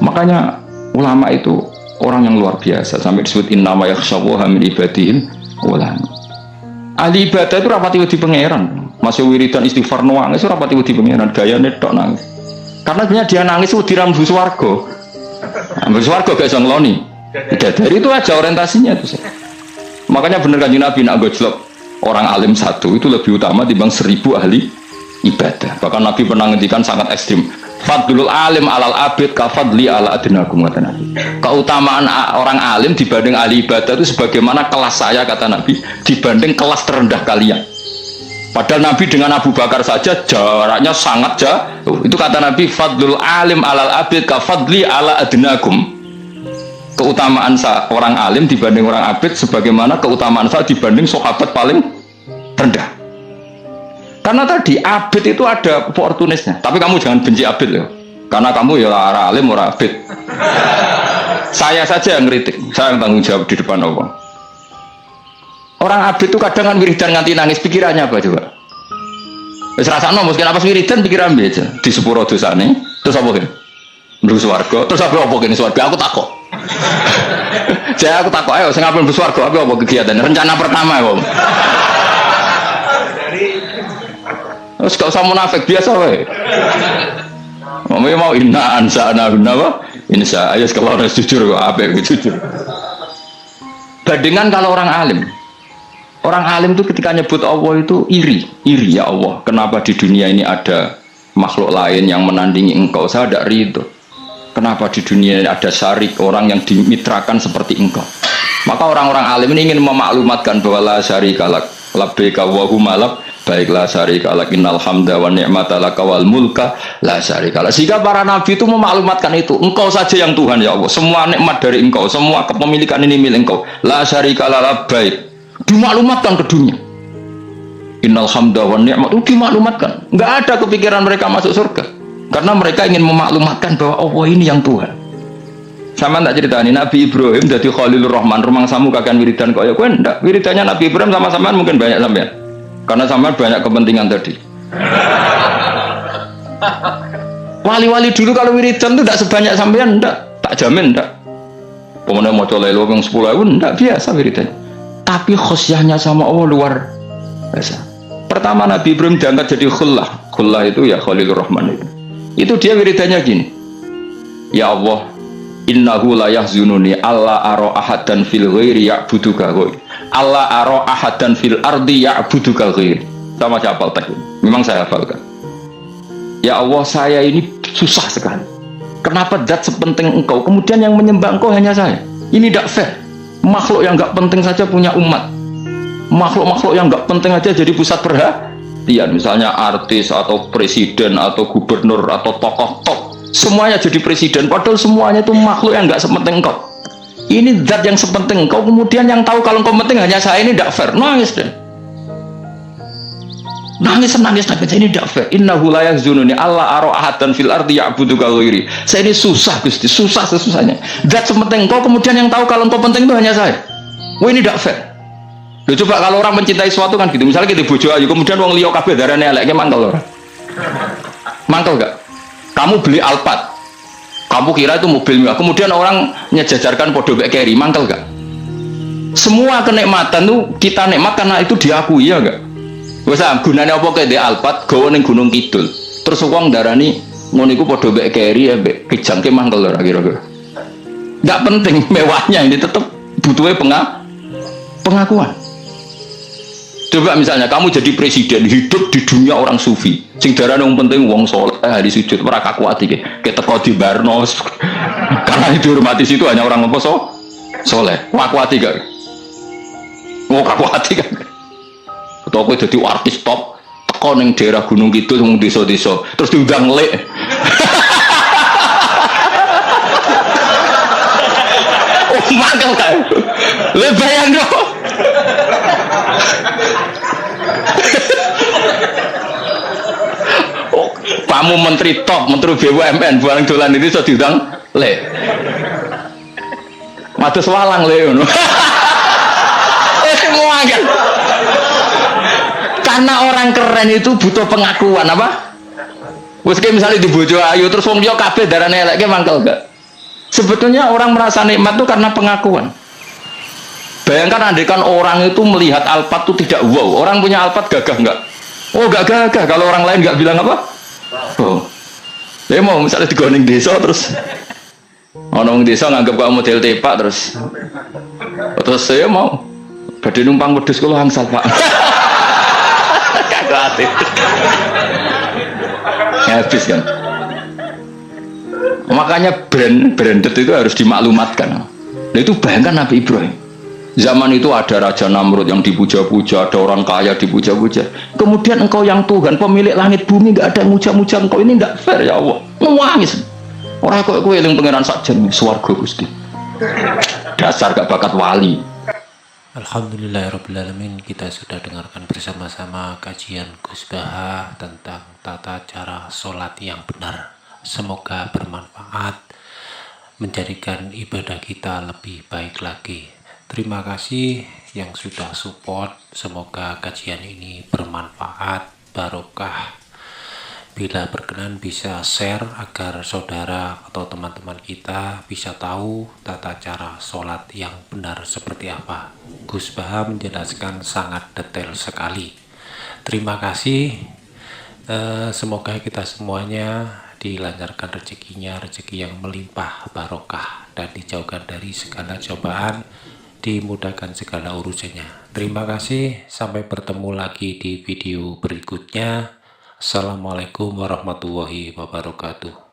Makanya ulama itu orang yang luar biasa, sampai disebut innama yakhsyallaha min ibadihil ulama. Ahli ibadah itu rapati wedi pangeran, masih wiridan istighfar nangis rapati wedi pangeran, gayane tok nangis. Karena sebenarnya dia nangis wedi ra mlebu swarga. Mlebu swarga gak iso ngloni. Dari itu aja orientasinya itu. Makanya bener Kanjeng Nabi nak gojlok orang alim satu itu lebih utama dibanding 1000 ahli ibadah. Bahkan Nabi pernah ngendikan sangat ekstrim. Fadlul alim alal abid kafadli ala adnakum, kata Nabi. Keutamaan orang alim dibanding ahli ibadah itu sebagaimana kelas saya, kata Nabi, dibanding kelas terendah kalian. Padahal Nabi dengan Abu Bakar saja jaraknya sangat jauh. Itu kata Nabi, fadlul alim alal abid kafadli ala adnakum. Keutamaan orang alim dibanding orang abid sebagaimana keutamaan saya dibanding sahabat paling rendah. Karena tadi abid itu ada opportunisnya. Tapi kamu jangan benci abid ya. Karena kamu ya orang alim, orang abid. Saya saja yang ngeritik, saya yang tanggung jawab di depan Allah. Orang abid itu kadang kan wiridan nganti nangis, pikirannya apa coba? Wis rasakno mungkin apa wiridan pikiran aja di sepuro dosane, terus apa kan? Mlebu swarga, terus apa kene swarga? Aku takok. Saya aku takok ayo sing ape mlebu swarga apa kegiatan? Rencana pertama ya, Om. Terus gak usah munafik biasa wae. Mau inna ansa'na apa? Insya ayo kalau harus jujur kok apa jujur. Bandingan kalau orang alim. Orang alim itu ketika nyebut Allah itu iri ya Allah. Kenapa di dunia ini ada makhluk lain yang menandingi engkau? Saya tidak ridho. Kenapa di dunia ini ada syarik orang yang dimitrakan seperti engkau? Maka orang-orang alim ini ingin memaklumatkan bahwa la syarika lak labbaika wa huma lak baiklah syarika lak innal hamda wa ni'mata laka wal mulka la syarika lak. Sehingga para nabi itu memaklumatkan itu, engkau saja yang Tuhan ya Allah, semua nikmat dari engkau, semua kepemilikan ini milik engkau, la syarika lak baik. Dimaklumatkan ke dunia. Innal hamda wa ni'mat itu dimaklumatkan. Enggak ada kepikiran mereka masuk surga. Karena mereka ingin memaklumatkan bahwa Allah ini yang Tuhan. Sama tak ceritani Nabi Ibrahim jadi Khalilur Rahman, rumang samu kakan wiridan kok ya kowe ndak. Wiridannya Nabi Ibrahim sama sampean mungkin banyak sampean. Karena sampean banyak kepentingan tadi. Wali-wali dulu kalau wiridan itu tidak sebanyak sampean, ndak. Tak jamin ndak. Pemenang maca lelo yang 10.000 ndak biasa wiridannya. Tapi khosyahnya sama Allah luar biasa. Pertama Nabi Ibrahim diangkat jadi khullah. Khullah itu ya Khalilur Rahman itu. Itu dia wiridannya gini. Ya Allah, innahu la yahzununi alla ara ahadan fil ghairi ya'buduka ghairi. Alla ara ahadan fil ardi ya'buduka ghairi. Sama siapa hafal memang saya hafalkan. Ya Allah, saya ini susah sekali. Kenapa zat sepenting engkau kemudian yang menyembah engkau hanya saya? Ini tidak fair. Makhluk yang enggak penting saja punya umat. Makhluk-makhluk yang enggak penting aja jadi pusat perhatian. Misalnya artis atau presiden atau gubernur atau tokoh top, semuanya jadi presiden. Padahal semuanya itu makhluk yang enggak sepenting engkau. Ini zat yang sepenting engkau. Kemudian yang tahu kalau engkau penting hanya saya, ini tidak fair. Nangis deh. Nangis ini tidak fair. Innahu la yahzununi alla ara ahadan fil ardi ya'buduka ghairi. Saya ini susah Gusti, susah sesusahnya. Zat sepenting engkau kemudian yang tahu kalau engkau penting itu hanya saya. Wah ini tidak fair. Loh, coba kalau orang mencintai sesuatu kan gitu. Misalnya kita bojo ayu kemudian wong liya kabeh darane elek, mangkel ora? Mangkel enggak? Kamu beli Alphard. Kamu kira itu mobil mewah. Kemudian orang nyejajarkan podo mek keri, mangkel enggak? Semua kenikmatan tuh kita nikmat karena itu diakui ya enggak? Wes gunane apa kaya ndek Alphard gawa ning Gunung Kidul. Terus wong darani ngono iku padha mbek keri ya mbek kejangke mangkel ora kira-kira. Enggak penting mewahnya, ini tetap butuhnya pengakuan. Coba misalnya kamu jadi presiden hidup di dunia orang sufi. Sing darane wong penting wong saleh hari sujud ora kakuati ke teko di Barnos. Karena itu dihormati situ hanya orang apa soleh. Kakuati gak? Mau kakuati kan? Atau kowe dadi artis top, teko ning daerah Gunung Kidul wong desa-desa terus diundang lek. Oh, mangkel kae. Le bayang dong. Oh, kamu menteri top, menteri BUMN barang dolan ini iso diundang le. Matus walang le ngono. Mangkel. Karena orang keren itu butuh pengakuan apa? Wes misalnya di bojo ayu terus wong liya kabeh darane elek mangkel gak? Sebetulnya orang merasa nikmat itu karena pengakuan. Bayangkan andekan orang itu melihat Alphard itu tidak wow. Orang punya Alphard gagah enggak? Oh enggak gagah. Kalau orang lain enggak bilang apa? Oh. Dia mau misalnya digoning desa terus orang desa nganggap kok model tepak terus saya mau badhe numpang wedhus kula angsal Pak. Kagak hati. Habis kan. Makanya branded itu harus dimaklumatkan. Nah itu bayangkan Nabi Ibrahim. Zaman itu ada Raja Namrud yang dipuja-puja, ada orang kaya dipuja-puja. Kemudian engkau yang Tuhan, pemilik langit bumi, nggak ada muja-muja engkau, ini nggak fair ya Allah. Nangis. Orang kok eling pangeran sakjen swarga Gusti. Dasar gak bakat wali. Alhamdulillahirrabbilalamin, kita sudah dengarkan bersama-sama kajian Gus Baha tentang tata cara sholat yang benar. Semoga bermanfaat, menjadikan ibadah kita lebih baik lagi. Terima kasih yang sudah support, semoga kajian ini bermanfaat, barokah. Bila berkenan bisa share agar saudara atau teman-teman kita bisa tahu tata cara sholat yang benar seperti apa. Gus Baha menjelaskan sangat detail sekali. Terima kasih. Semoga kita semuanya dilancarkan rezekinya, rezeki yang melimpah barokah, dan dijauhkan dari segala cobaan, dimudahkan segala urusannya. Terima kasih, sampai bertemu lagi di video berikutnya. Assalamualaikum warahmatullahi wabarakatuh.